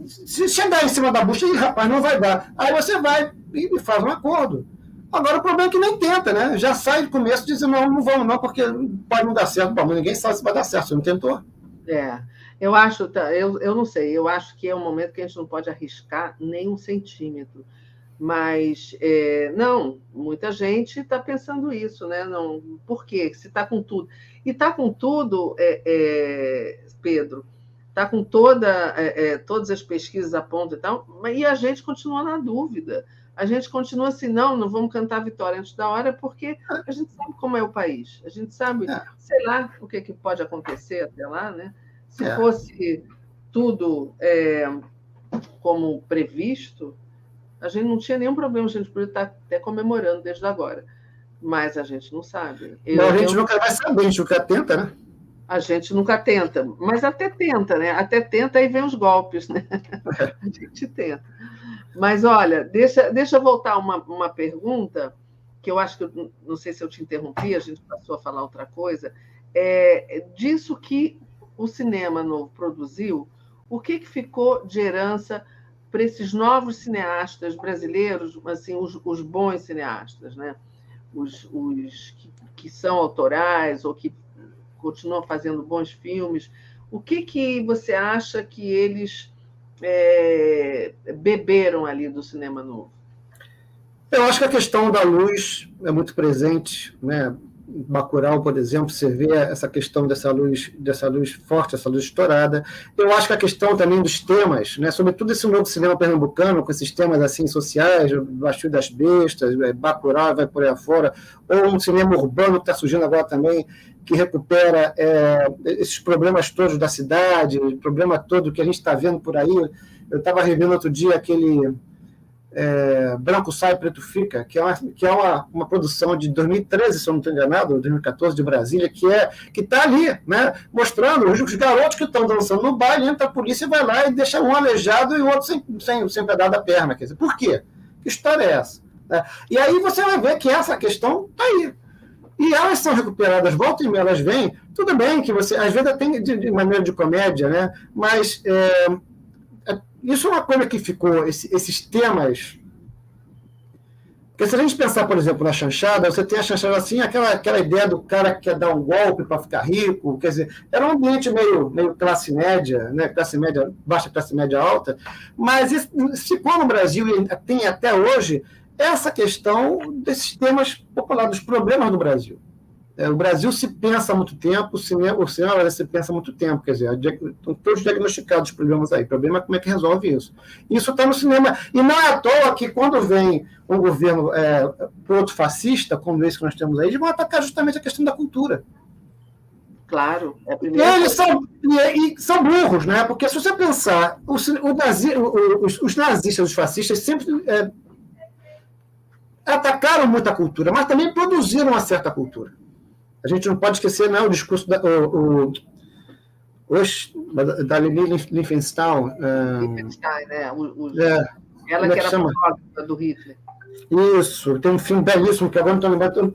Speaker 2: Se chegar em cima da bucha, rapaz, não vai dar. Aí você vai e faz um acordo. Agora o problema é que nem tenta, né? Já sai do começo dizendo, não vamos não, porque pode não dar certo. Bom, mas ninguém sabe se vai dar certo, você não tentou.
Speaker 1: Eu acho, eu não sei, eu acho que é um momento que a gente não pode arriscar nem um centímetro. Mas, não, muita gente está pensando isso, né? Não, por quê? Se está com tudo. E está com tudo, Pedro, está com todas as pesquisas a ponto e tal, e a gente continua na dúvida. A gente continua assim, não vamos cantar a vitória antes da hora, porque a gente sabe como é o país. A gente sabe, sei lá, o que pode acontecer até lá, né? Se fosse tudo como previsto, a gente não tinha nenhum problema, a gente poderia estar até comemorando desde agora. Mas a gente não sabe.
Speaker 2: A gente nunca vai saber, a gente nunca tenta, né?
Speaker 1: A gente nunca tenta, mas até tenta, né? Até tenta e vem os golpes, né? A gente tenta. Mas, olha, deixa eu voltar uma pergunta, que eu acho que, não sei se eu te interrompi, a gente passou a falar outra coisa, disso que o cinema novo produziu, o que ficou de herança para esses novos cineastas brasileiros, assim, os bons cineastas, né? Os que são autorais ou que continuam fazendo bons filmes. O que você acha que eles beberam ali do cinema novo?
Speaker 2: Eu acho que a questão da luz é muito presente, né? Bacurau, por exemplo, você vê essa questão dessa luz forte, essa luz estourada. Eu acho que a questão também dos temas, né? Sobretudo esse novo cinema pernambucano, com esses temas assim sociais, Baixo das Bestas, Bacurau, vai por aí afora, ou um cinema urbano que está surgindo agora também, que recupera esses problemas todos da cidade, o problema todo que a gente está vendo por aí. Eu estava revendo outro dia aquele Branco Sai, Preto Fica, que é uma produção de 2013, se eu não estou enganado, 2014, de Brasília, que está ali, né, mostrando os garotos que estão dançando no baile, entra a polícia e vai lá e deixa um aleijado e o outro sem pedaço da perna. Quer dizer, por quê? Que história é essa? E aí você vai ver que essa questão está aí. E elas são recuperadas, volta e meia elas vêm, tudo bem que você, às vezes tem de maneira de comédia, né, mas isso é uma coisa que ficou, esses temas. Porque se a gente pensar, por exemplo, na chanchada, você tem a chanchada assim, aquela ideia do cara que quer dar um golpe para ficar rico, quer dizer, era um ambiente meio classe média, né? Classe média, baixa classe média alta, mas ficou no Brasil e tem até hoje essa questão desses temas populares, dos problemas do Brasil. O Brasil se pensa há muito tempo, o cinema se pensa há muito tempo, quer dizer, estão todos diagnosticados os problemas aí. O problema é como é que resolve isso. Isso está no cinema. E não é à toa que quando vem um governo proto-fascista, como esse que nós temos aí, eles vão atacar justamente a questão da cultura.
Speaker 1: Claro, é a
Speaker 2: E
Speaker 1: primeira
Speaker 2: eles
Speaker 1: coisa.
Speaker 2: são burros, né? Porque se você pensar, os nazistas, os fascistas, sempre atacaram muita cultura, mas também produziram uma certa cultura. A gente não pode esquecer, né, o discurso da Leni Riefenstahl.
Speaker 1: Wittgenstein, né? Ela
Speaker 2: Como é
Speaker 1: que
Speaker 2: que
Speaker 1: era
Speaker 2: chama?
Speaker 1: fotógrafa do Hitler.
Speaker 2: Isso, tem um filme belíssimo, que agora não estou lembrando.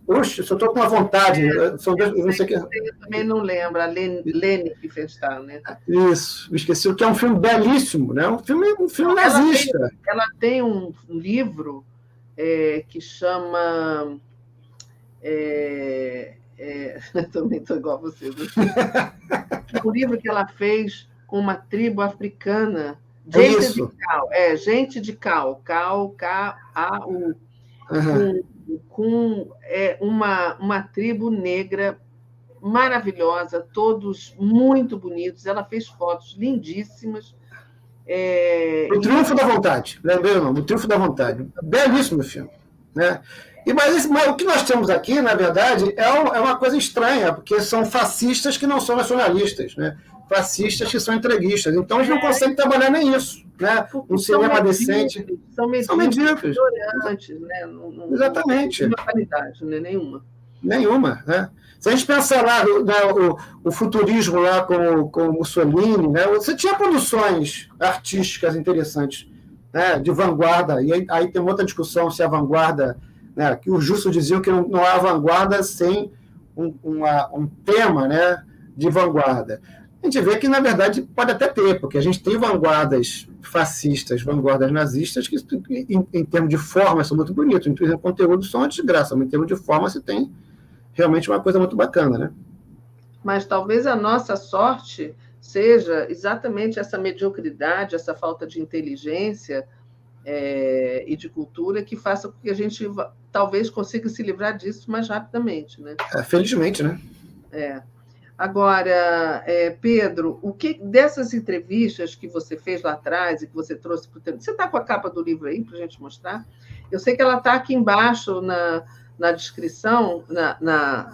Speaker 2: Oxe, só estou com uma vontade. São dois, eu não sei que.
Speaker 1: Eu também não lembro, a Leni Riefenstahl, né?
Speaker 2: Isso, me esqueci, que é um filme belíssimo, né? Um filme nazista.
Speaker 1: Ela tem um livro que chama. Também estou igual a você. Um livro que ela fez com uma tribo africana. Gente de Cal, Gente de Cal, K-A-U, com uma tribo negra maravilhosa, todos muito bonitos. Ela fez fotos lindíssimas.
Speaker 2: O Triunfo da Vontade, lembrei o nome, O Triunfo da Vontade. Belíssimo filme. Né? Mas o que nós temos aqui, na verdade, é uma coisa estranha, porque são fascistas que não são nacionalistas, né? Fascistas que são entreguistas. Então, eles não conseguem trabalhar nem isso. Né? Um cinema decente.
Speaker 1: São medíocres. Ignorantes, né?
Speaker 2: Exatamente.
Speaker 1: Não tem qualidade, né?
Speaker 2: Nenhuma. Né? Se a gente pensar lá o futurismo lá com Mussolini, né? Você tinha produções artísticas interessantes, né? De vanguarda, e aí tem outra discussão se a vanguarda, né? Que os justos diziam que não há vanguarda sem um tema, né? De vanguarda. A gente vê que, na verdade, pode até ter, porque a gente tem vanguardas fascistas, vanguardas nazistas, que, em termos de forma, são muito bonitos, em termos de conteúdo, são uma desgraça, mas em termos de forma, você tem realmente uma coisa muito bacana, né?
Speaker 1: Mas talvez a nossa sorte seja exatamente essa mediocridade, essa falta de inteligência e de cultura que faça com que a gente talvez consiga se livrar disso mais rapidamente, né?
Speaker 2: Felizmente, né?
Speaker 1: Agora, Pedro, o que dessas entrevistas que você fez lá atrás e que você trouxe para o... Você está com a capa do livro aí para a gente mostrar? Eu sei que ela está aqui embaixo na descrição,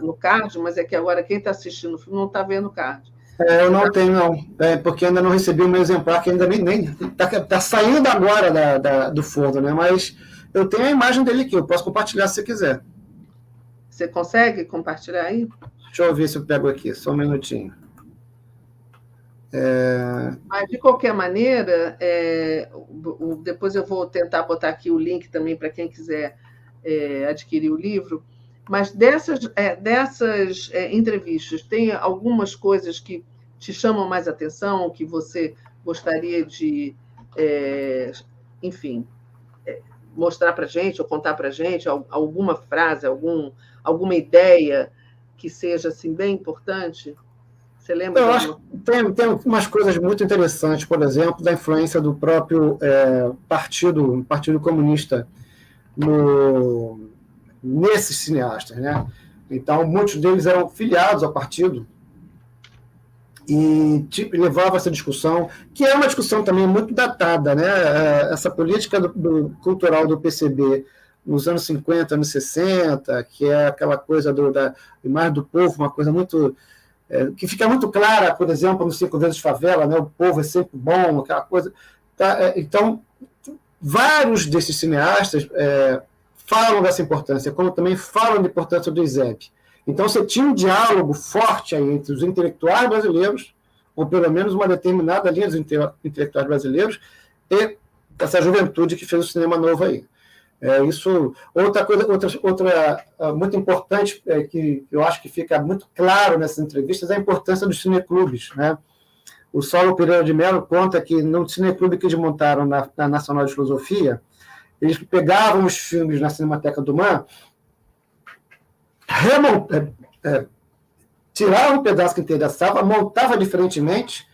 Speaker 1: no card, mas é que agora quem está assistindo o filme não está vendo o card.
Speaker 2: Eu não tenho, não, porque ainda não recebi o meu exemplar, que ainda nem está saindo agora do forno, né? Mas eu tenho a imagem dele aqui, eu posso compartilhar se você quiser.
Speaker 1: Você consegue compartilhar aí?
Speaker 2: Deixa eu ver se eu pego aqui, só um minutinho.
Speaker 1: Mas, de qualquer maneira, depois eu vou tentar botar aqui o link também para quem quiser adquirir o livro. Mas dessas entrevistas, tem algumas coisas que te chamam mais atenção, que você gostaria de, enfim, mostrar para a gente ou contar para a gente, alguma frase, alguma ideia que seja assim, bem importante? Você lembra?
Speaker 2: Eu acho que tem umas coisas muito interessantes, por exemplo, da influência do próprio Partido Comunista nesses cineastas, né? Então, muitos deles eram filiados ao partido e levava essa discussão, que é uma discussão também muito datada, né? Essa política cultural do PCB nos anos 50, anos 60, que é aquela coisa da imagem do povo, uma coisa muito... que fica muito clara, por exemplo, no 5 vezes Favela, né? O povo é sempre bom, aquela coisa... Tá? Então, vários desses cineastas falam dessa importância, como também falam da importância do ISEB. Então, você tinha um diálogo forte aí entre os intelectuais brasileiros, ou pelo menos uma determinada linha dos intelectuais brasileiros, e essa juventude que fez o cinema novo aí. Outra coisa muito importante, que eu acho que fica muito claro nessas entrevistas, é a importância dos cineclubes, né? O Saulo Pereira de Mello conta que no cineclube que eles montaram na Nacional de Filosofia, eles pegavam os filmes na Cinemateca do MAN, tiravam um pedaço que interessava, montava diferentemente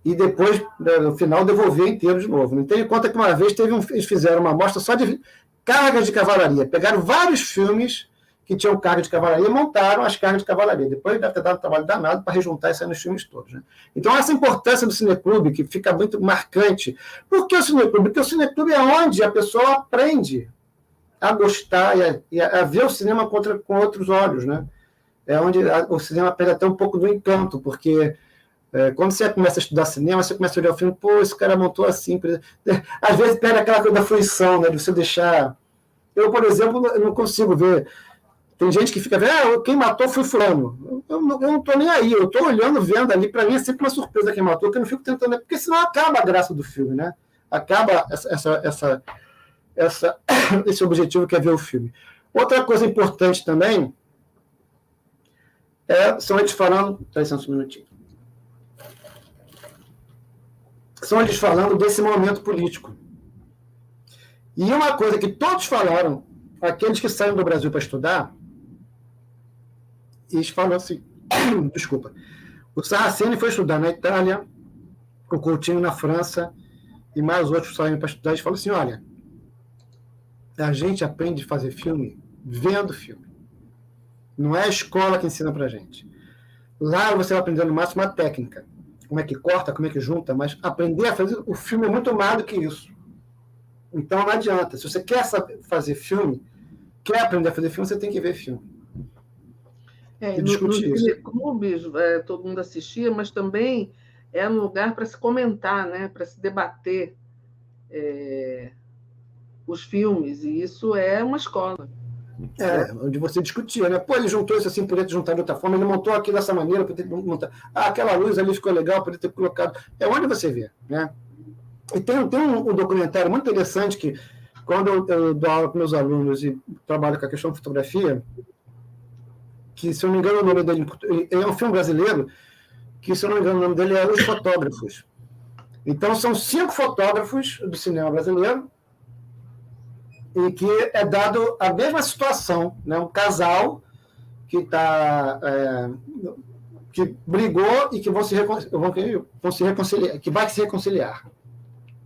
Speaker 2: e depois, no final, devolvia inteiro de novo. Então, ele conta que uma vez eles fizeram uma amostra só de cargas de cavalaria. Pegaram vários filmes que tinham carga de cavalaria e montaram as cargas de cavalaria. Depois deve ter dado um trabalho danado para rejuntar isso aí nos filmes todos. Né? Então, essa importância do cineclube, que fica muito marcante. Por que o cineclube? Porque o cineclube é onde a pessoa aprende a gostar e a ver o cinema com outros olhos. Né? é onde o cinema perde até um pouco do encanto, porque quando você começa a estudar cinema, você começa a olhar o filme, pô, esse cara montou assim. Às vezes perde aquela coisa da fruição, né, de você deixar... Eu, por exemplo, não consigo ver... Tem gente que fica vendo, quem matou foi fulano. Eu não estou nem aí, eu estou olhando, vendo ali, para mim é sempre uma surpresa quem matou, que eu não fico tentando... Porque senão acaba a graça do filme, né? Acaba esse objetivo que é ver o filme. Outra coisa importante também são eles falando... Dá licença um minutinho. São eles falando desse momento político. E uma coisa que todos falaram, aqueles que saem do Brasil para estudar, eles falam assim, desculpa, o Sarraceni foi estudar na Itália, o Coutinho na França, e mais outros saem para estudar, eles falam assim, olha, a gente aprende a fazer filme vendo filme. Não é a escola que ensina para a gente. Lá você vai aprender no máximo a técnica, como é que corta, como é que junta, mas aprender a fazer o filme é muito mais do que isso. Então não adianta. Se você quer fazer filme, quer aprender a fazer filme, você tem que ver filme.
Speaker 1: E discutir nos cineclubes, todo mundo assistia, mas também é um lugar para se comentar, né? Para se debater os filmes, e isso é uma escola.
Speaker 2: Onde você discutia, né? Pô, ele juntou isso assim, podia ter juntado de outra forma, ele montou aqui dessa maneira, podia ter montado. Aquela luz ali ficou legal, podia ter colocado. É onde você vê, né? E tem um documentário muito interessante que, quando eu dou aula com meus alunos e trabalho com a questão de fotografia, que, se eu não me engano, o nome dele é um filme brasileiro, que, se eu não me engano, o nome dele é Os Fotógrafos. Então, são 5 fotógrafos do cinema brasileiro, e que é dado a mesma situação, né? Um casal que que brigou e que vão se reconciliar, que vai se reconciliar.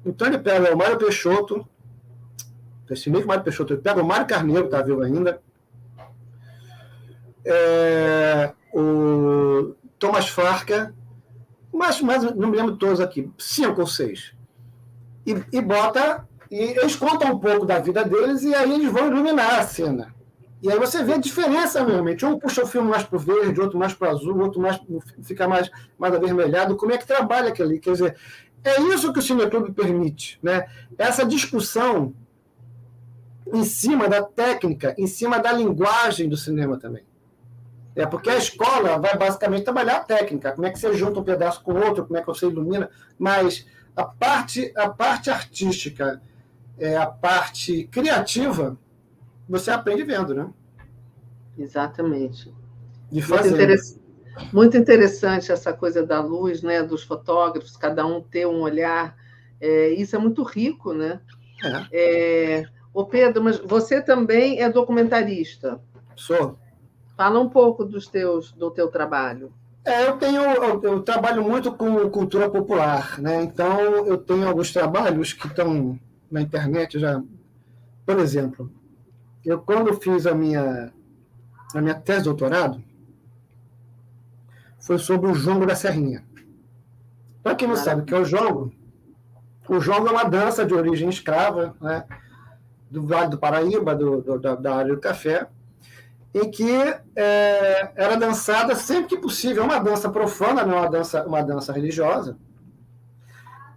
Speaker 2: Então ele pega o Mário Peixoto, ele pega o Mário Carneiro, que está vivo ainda, o Thomas Farca, mas não me lembro todos aqui, 5 ou 6, e bota, e eles contam um pouco da vida deles, e aí eles vão iluminar a cena. E aí você vê a diferença realmente. Um puxa o filme mais para o verde, outro mais para o azul, outro fica mais avermelhado. Como é que trabalha aquilo ali? Quer dizer, é isso que o Cineclube permite, né? Essa discussão em cima da técnica, em cima da linguagem do cinema também. Porque a escola vai basicamente trabalhar a técnica, como é que você junta um pedaço com o outro, como é que você ilumina, mas a parte artística, a parte criativa, você aprende vendo, né?
Speaker 1: Exatamente.
Speaker 2: De fazer.
Speaker 1: Muito interessante essa coisa da luz, né? Dos fotógrafos, cada um ter um olhar. Isso é muito rico, né? Ô Pedro, mas você também é documentarista.
Speaker 2: Sou.
Speaker 1: Fala um pouco do teu trabalho.
Speaker 2: Eu trabalho muito com cultura popular, né? Então eu tenho alguns trabalhos que estão na internet já. Por exemplo, eu, quando fiz a minha tese de doutorado, foi sobre o jongo da Serrinha. Para quem não sabe o que é o jongo é uma dança de origem escrava, né, do Vale do Paraíba, da área do café, em que era dançada sempre que possível, uma dança profana, não uma dança religiosa.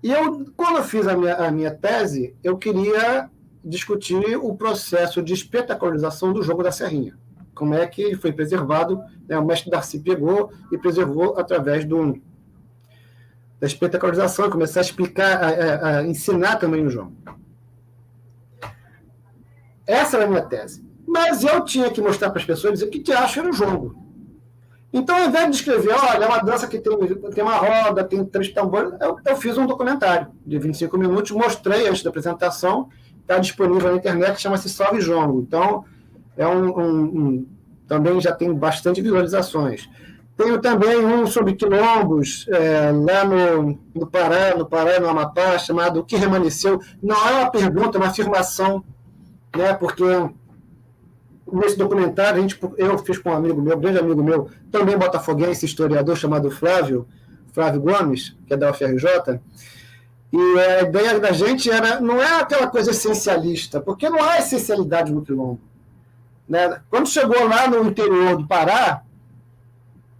Speaker 2: E quando eu fiz a minha tese, eu queria discutir o processo de espetacularização do jongo da Serrinha. Como é que ele foi preservado, né? O mestre Darcy pegou e preservou através da espetacularização, começar a explicar, a ensinar também o jongo. Essa era a minha tese. Mas eu tinha que mostrar para as pessoas, dizer o que acho era o jongo. Então, ao invés de escrever, olha, é uma dança que tem uma roda, tem 3 tambores, eu fiz um documentário de 25 minutos, mostrei antes da apresentação, está disponível na internet, chama-se Salve Jongo. Então, também já tem bastante visualizações. Tenho também um sobre quilombos, lá no Pará, no Amapá, chamado O que Remanesceu. Não é uma pergunta, é uma afirmação, né? Porque nesse documentário, eu fiz com um amigo meu, grande amigo meu, também botafoguense, historiador, chamado Flávio Gomes, que é da UFRJ, e a ideia da gente não é aquela coisa essencialista, porque não há essencialidade no quilombo, né? Quando chegou lá no interior do Pará,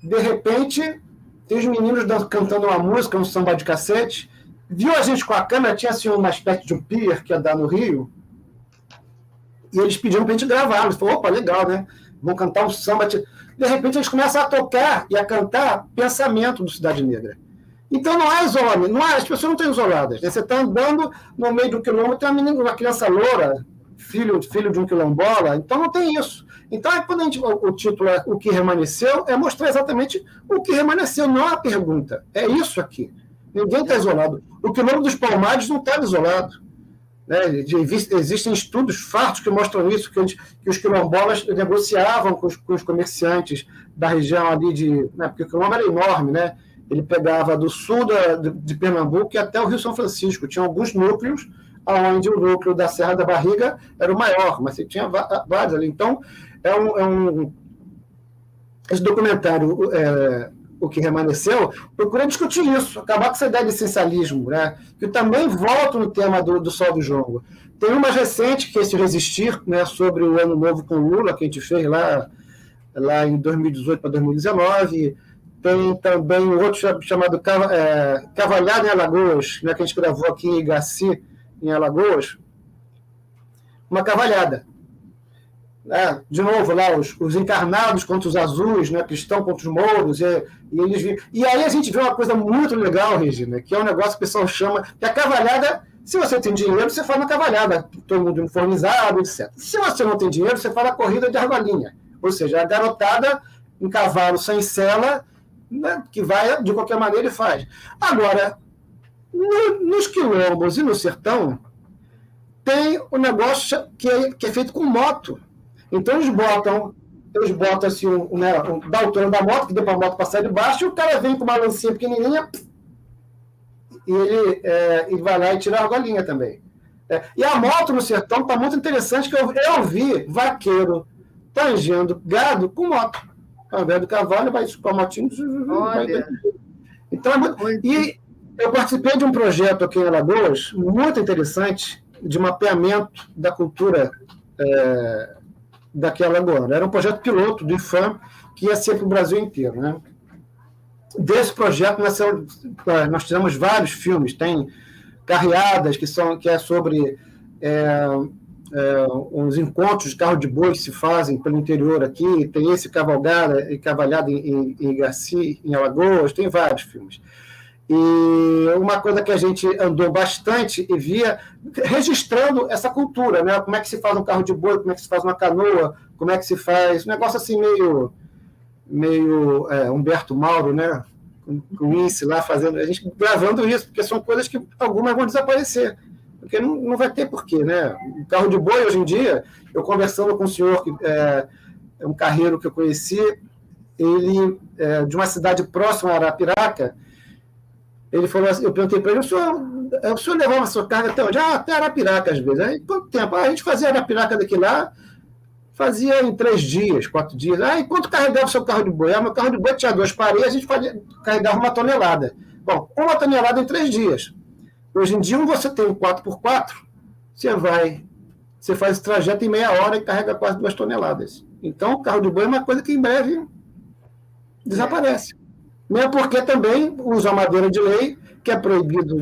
Speaker 2: De repente, tem os meninos cantando uma música, um samba de cacete, viu a gente com a câmera, tinha assim, uma espécie de um pier que ia dar no Rio, e eles pediram para a gente gravar. Eles falaram, opa, legal, né? Vão cantar um samba. De repente, eles começam a tocar e a cantar pensamento do Cidade Negra. Então, não há isolamento, as pessoas não estão isoladas. Né? Você está andando no meio do quilombo, tem uma criança loura, filho de um quilombola, então não tem isso. Então, quando o título é O que Remanesceu, é mostrar exatamente o que remanesceu, não a pergunta. É isso aqui. Ninguém está isolado. O quilombo dos Palmares não está isolado. Né? Existem estudos fartos que mostram isso, que os quilombolas negociavam com os comerciantes da região ali né? Porque o quilombo era enorme, né? Ele pegava do sul de Pernambuco e até o Rio São Francisco. Tinha alguns núcleos, onde o núcleo da Serra da Barriga era o maior, mas você tinha vários ali. Então, esse documentário, O que Remanesceu, procura discutir isso, acabar com essa ideia de essencialismo, né? Que também volta no tema do Salve Jongo. Tem uma recente, que é esse Resistir, né, sobre o Ano Novo com Lula, que a gente fez lá em 2018 para 2019. Tem também um outro chamado Cavalhada em Alagoas, né, que a gente gravou aqui em Igaci, em Alagoas. Uma cavalhada. De novo, lá, os encarnados contra os azuis, né, cristão contra os mouros, e aí a gente vê uma coisa muito legal, Regina, que é um negócio que o pessoal chama, que a cavalhada, se você tem dinheiro, você faz uma cavalhada, todo mundo uniformizado, etc. Se você não tem dinheiro, você faz a corrida de argolinha, ou seja, a garotada em cavalo sem sela, né, que vai, de qualquer maneira, e faz. Agora, nos quilombos e no sertão, tem um negócio que é feito com moto. Então, eles botam assim, da altura da moto, que deu para a moto passar de baixo, e o cara vem com uma lancinha pequenininha e ele vai lá e tira a argolinha também. E a moto no sertão está muito interessante, que eu vi vaqueiro tangendo gado com moto. Ao invés do cavalo, vai com a motinha.
Speaker 1: Olha.
Speaker 2: Então, e eu participei de um projeto aqui em Alagoas, muito interessante, de mapeamento da cultura daquela alagoana. Era um projeto piloto do IFAM, que ia ser para o Brasil inteiro. Né? Desse projeto, nós tivemos vários filmes. Tem Carreadas, que é sobre uns encontros de carro de boi que se fazem pelo interior aqui. Tem esse Cavalhada em Igaci, em Alagoas. Tem vários filmes. E uma coisa que a gente andou bastante e via, registrando essa cultura, né? Como é que se faz um carro de boi, como é que se faz uma canoa, como é que se faz... Um negócio assim meio Humberto Mauro, né? Com o Ince lá fazendo... A gente gravando isso, porque são coisas que algumas vão desaparecer. Porque não vai ter porquê, né? O carro de boi, hoje em dia, eu conversando com um senhor, que é um carreiro que eu conheci, ele de uma cidade próxima a Arapiraca. Ele falou assim, eu perguntei para ele, o senhor levava a sua carga até onde? Até Arapiraca, às vezes. Aí, quanto tempo? A gente fazia Arapiraca daqui lá, fazia em 3 dias, 4 dias. E quanto carregava o seu carro de boi? Meu carro de boi tinha 2 paredes, a gente carregava 1 tonelada. Bom, 1 tonelada em 3 dias. Hoje em dia, você tem um 4x4, você faz esse trajeto em meia hora e carrega quase 2 toneladas. Então, o carro de boi é uma coisa que em breve desaparece. Mesmo porque também usa madeira de lei, que é proibido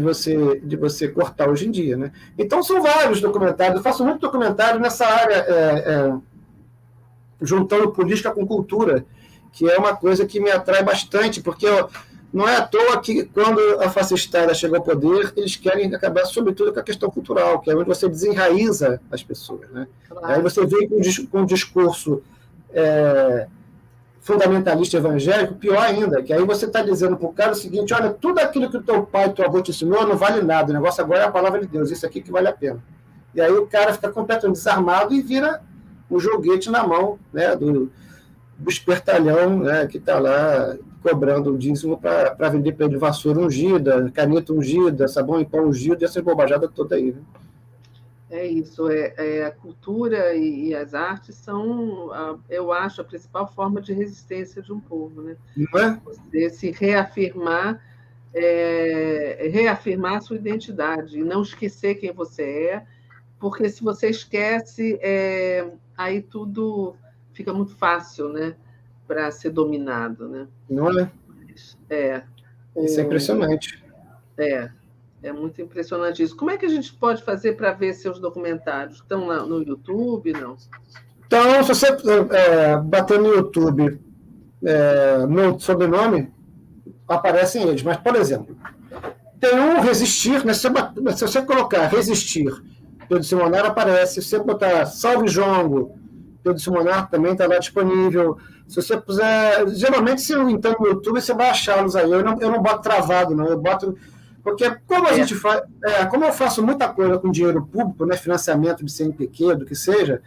Speaker 2: de você cortar hoje em dia. Né? Então, são vários documentários. Eu faço muito documentário nessa área, juntando política com cultura, que é uma coisa que me atrai bastante, porque não é à toa que, quando a fascistada chega ao poder, eles querem acabar, sobretudo, com a questão cultural, que é onde você desenraiza as pessoas. Né? Claro. Aí você vem com um discurso... fundamentalista evangélico, pior ainda, que aí você está dizendo para o cara o seguinte, olha, tudo aquilo que o teu pai e teu avô te ensinou não vale nada, o negócio agora é a palavra de Deus, isso aqui que vale a pena. E aí o cara fica completamente desarmado e vira um joguete na mão, né, do espertalhão, né, que está lá cobrando o dízimo para vender pé de vassoura ungida, caneta ungida, sabão em pó ungido e essa bobajada toda aí. Né?
Speaker 1: É isso, a cultura e as artes são, eu acho, a principal forma de resistência de um povo, né?
Speaker 2: Não é?
Speaker 1: Você se reafirmar a sua identidade, e não esquecer quem você é, porque se você esquece, aí tudo fica muito fácil, né? para ser dominado, né?
Speaker 2: Não é? Isso é impressionante.
Speaker 1: É muito impressionante isso. Como é que a gente pode fazer para ver seus documentários? Estão no YouTube, não?
Speaker 2: Então, se você bater no YouTube meu sobrenome, aparecem eles. Mas, por exemplo, tem um Resistir, né? Se você colocar Resistir, Pedro Simonar aparece. Se você botar Salve Jongo, Pedro Simonar também está lá disponível. Se você puser... Geralmente, se eu entrar no YouTube, você vai achá-los aí. Eu não boto travado, não. Eu boto... Porque como a gente faz... como eu faço muita coisa com dinheiro público, né? Financiamento de CNPq, do que seja,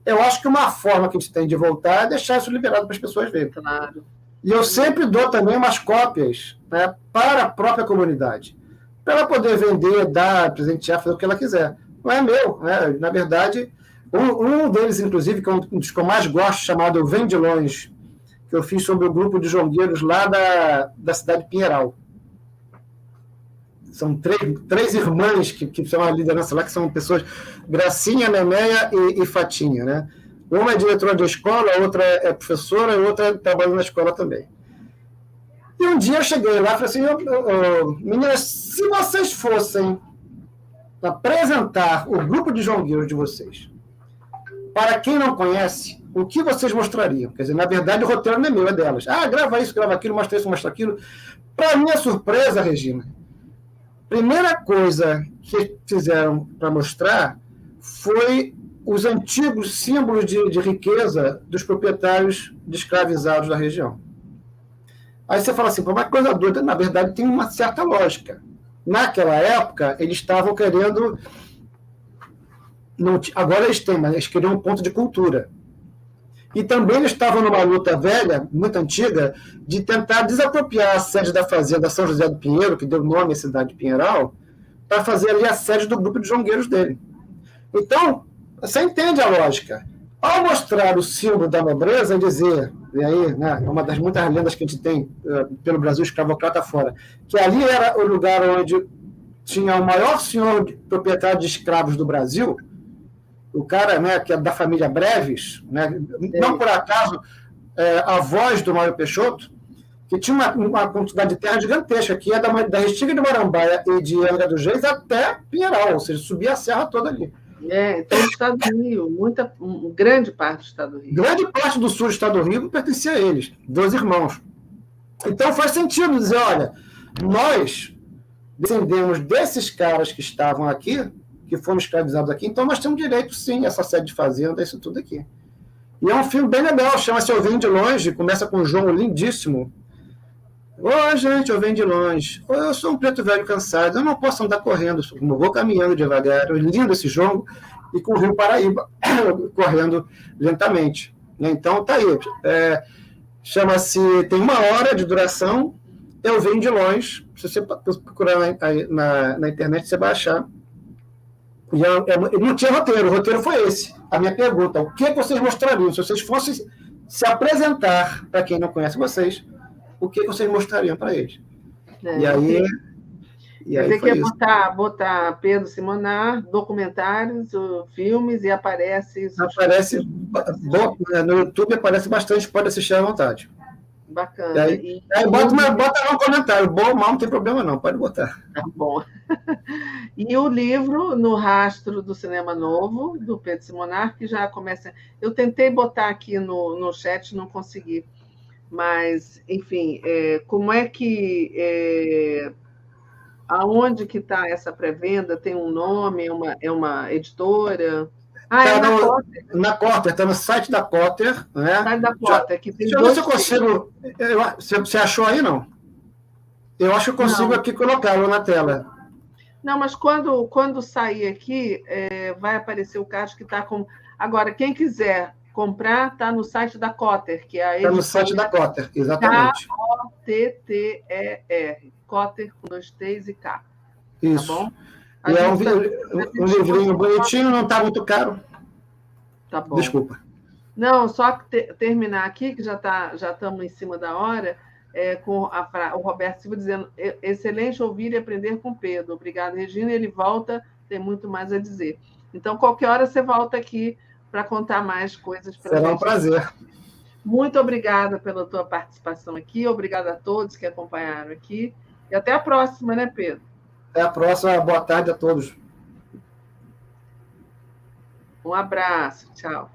Speaker 2: eu acho que uma forma que a gente tem de voltar é deixar isso liberado para as pessoas verem.
Speaker 1: Claro.
Speaker 2: E eu sempre dou também umas cópias, né, para a própria comunidade, para ela poder vender, dar, presentear, fazer o que ela quiser. Não é meu, né? Na verdade, um deles, inclusive, que é um dos que eu mais gosto, chamado Vem de Longe, que eu fiz sobre o grupo de jongueiros lá da cidade de Pinheiral. São três irmãs que são a liderança lá, que são pessoas, Gracinha, Nenéia e Fatinha, né? Uma é diretora de escola, a outra é professora, e a outra trabalha na escola também. E um dia eu cheguei lá e falei assim, meninas, se vocês fossem apresentar o grupo de jongueiros de vocês, para quem não conhece, o que vocês mostrariam? Quer dizer, na verdade, o roteiro não é meu, é delas. Grava isso, grava aquilo, mostra isso, mostra aquilo. Para minha surpresa, Regina, a primeira coisa que fizeram para mostrar foi os antigos símbolos de riqueza dos proprietários de escravizados da região. Aí você fala assim, pô, uma coisa doida, na verdade tem uma certa lógica. Naquela época, eles estavam querendo... agora eles têm, mas eles queriam um ponto de cultura. E também eles estavam numa luta velha, muito antiga, de tentar desapropriar a sede da fazenda São José do Pinheiro, que deu nome à cidade de Pinheiral, para fazer ali a sede do grupo de jongueiros dele. Então, você entende a lógica. Ao mostrar o símbolo da nobreza e dizer, e aí, né, uma das muitas lendas que a gente tem pelo Brasil escravocrata fora, que ali era o lugar onde tinha o maior senhor proprietário de escravos do Brasil, o cara, né, que é da família Breves, né, não por acaso a voz do Mário Peixoto, que tinha uma quantidade de terra gigantesca, que ia da Restinga de Marambaia e de Angra dos Reis até Pinheiral, ou seja, subia a serra toda ali.
Speaker 1: Então, o Estado do Rio, grande parte do Estado do Rio.
Speaker 2: Grande parte do sul do Estado do Rio pertencia a eles, 2 irmãos. Então faz sentido dizer, olha, nós descendemos desses caras que estavam aqui, que foram escravizados aqui, então nós temos direito, sim, a essa sede de fazenda, isso tudo aqui. E é um filme bem legal, chama-se Eu Venho de Longe, começa com um João lindíssimo. Ô, gente, eu venho de longe. Eu sou um preto velho cansado, eu não posso andar correndo, eu vou caminhando devagar. Lindo esse jogo, e com o Rio Paraíba correndo lentamente. Então, tá aí. Chama-se, tem 1 hora de duração, Eu Venho de Longe. Se você procurar na internet, você vai achar. E não tinha roteiro, o roteiro foi esse. A minha pergunta, o que vocês mostrariam? Se vocês fossem se apresentar para quem não conhece vocês, o que vocês mostrariam para eles? E aí
Speaker 1: foi isso. Botar Pedro Simonar, documentários, filmes, e aparece...
Speaker 2: No YouTube aparece bastante, pode assistir à vontade.
Speaker 1: Bacana.
Speaker 2: Aí bota lá um comentário, bom ou mal, não tem problema não, pode botar.
Speaker 1: Tá bom. E o livro, No Rastro do Cinema Novo, do Pedro Simonar, que já começa... Eu tentei botar aqui no chat, não consegui. Mas, enfim, como é que... aonde que está essa pré-venda? Tem um nome? É uma editora?
Speaker 2: Na Cotter, está no site da Cotter. Né?
Speaker 1: Site da Cotter, que tem
Speaker 2: deixa eu ver se eu consigo... Você achou aí, não? Eu acho que eu consigo aqui colocá-lo na tela.
Speaker 1: Não, mas quando sair aqui, vai aparecer o card que está com... Agora, quem quiser comprar, está no site da Cotter, que é a editora...
Speaker 2: Está no site da Cotter, exatamente.
Speaker 1: K-O-T-T-E-R. Cotter com 2 T's e K.
Speaker 2: Isso.
Speaker 1: Tá bom?
Speaker 2: E é um livrinho bonitinho, não está muito caro.
Speaker 1: Tá bom.
Speaker 2: Desculpa.
Speaker 1: Não, só terminar aqui, que já estamos em cima da hora, com o Roberto Silva dizendo: excelente ouvir e aprender com Pedro. Obrigada, Regina. Ele volta, tem muito mais a dizer. Então, qualquer hora você volta aqui para contar mais coisas para a gente.
Speaker 2: Será um prazer.
Speaker 1: Muito obrigada pela tua participação aqui, obrigada a todos que acompanharam aqui, e até a próxima, né, Pedro?
Speaker 2: Até a próxima, boa tarde a todos.
Speaker 1: Um abraço, tchau.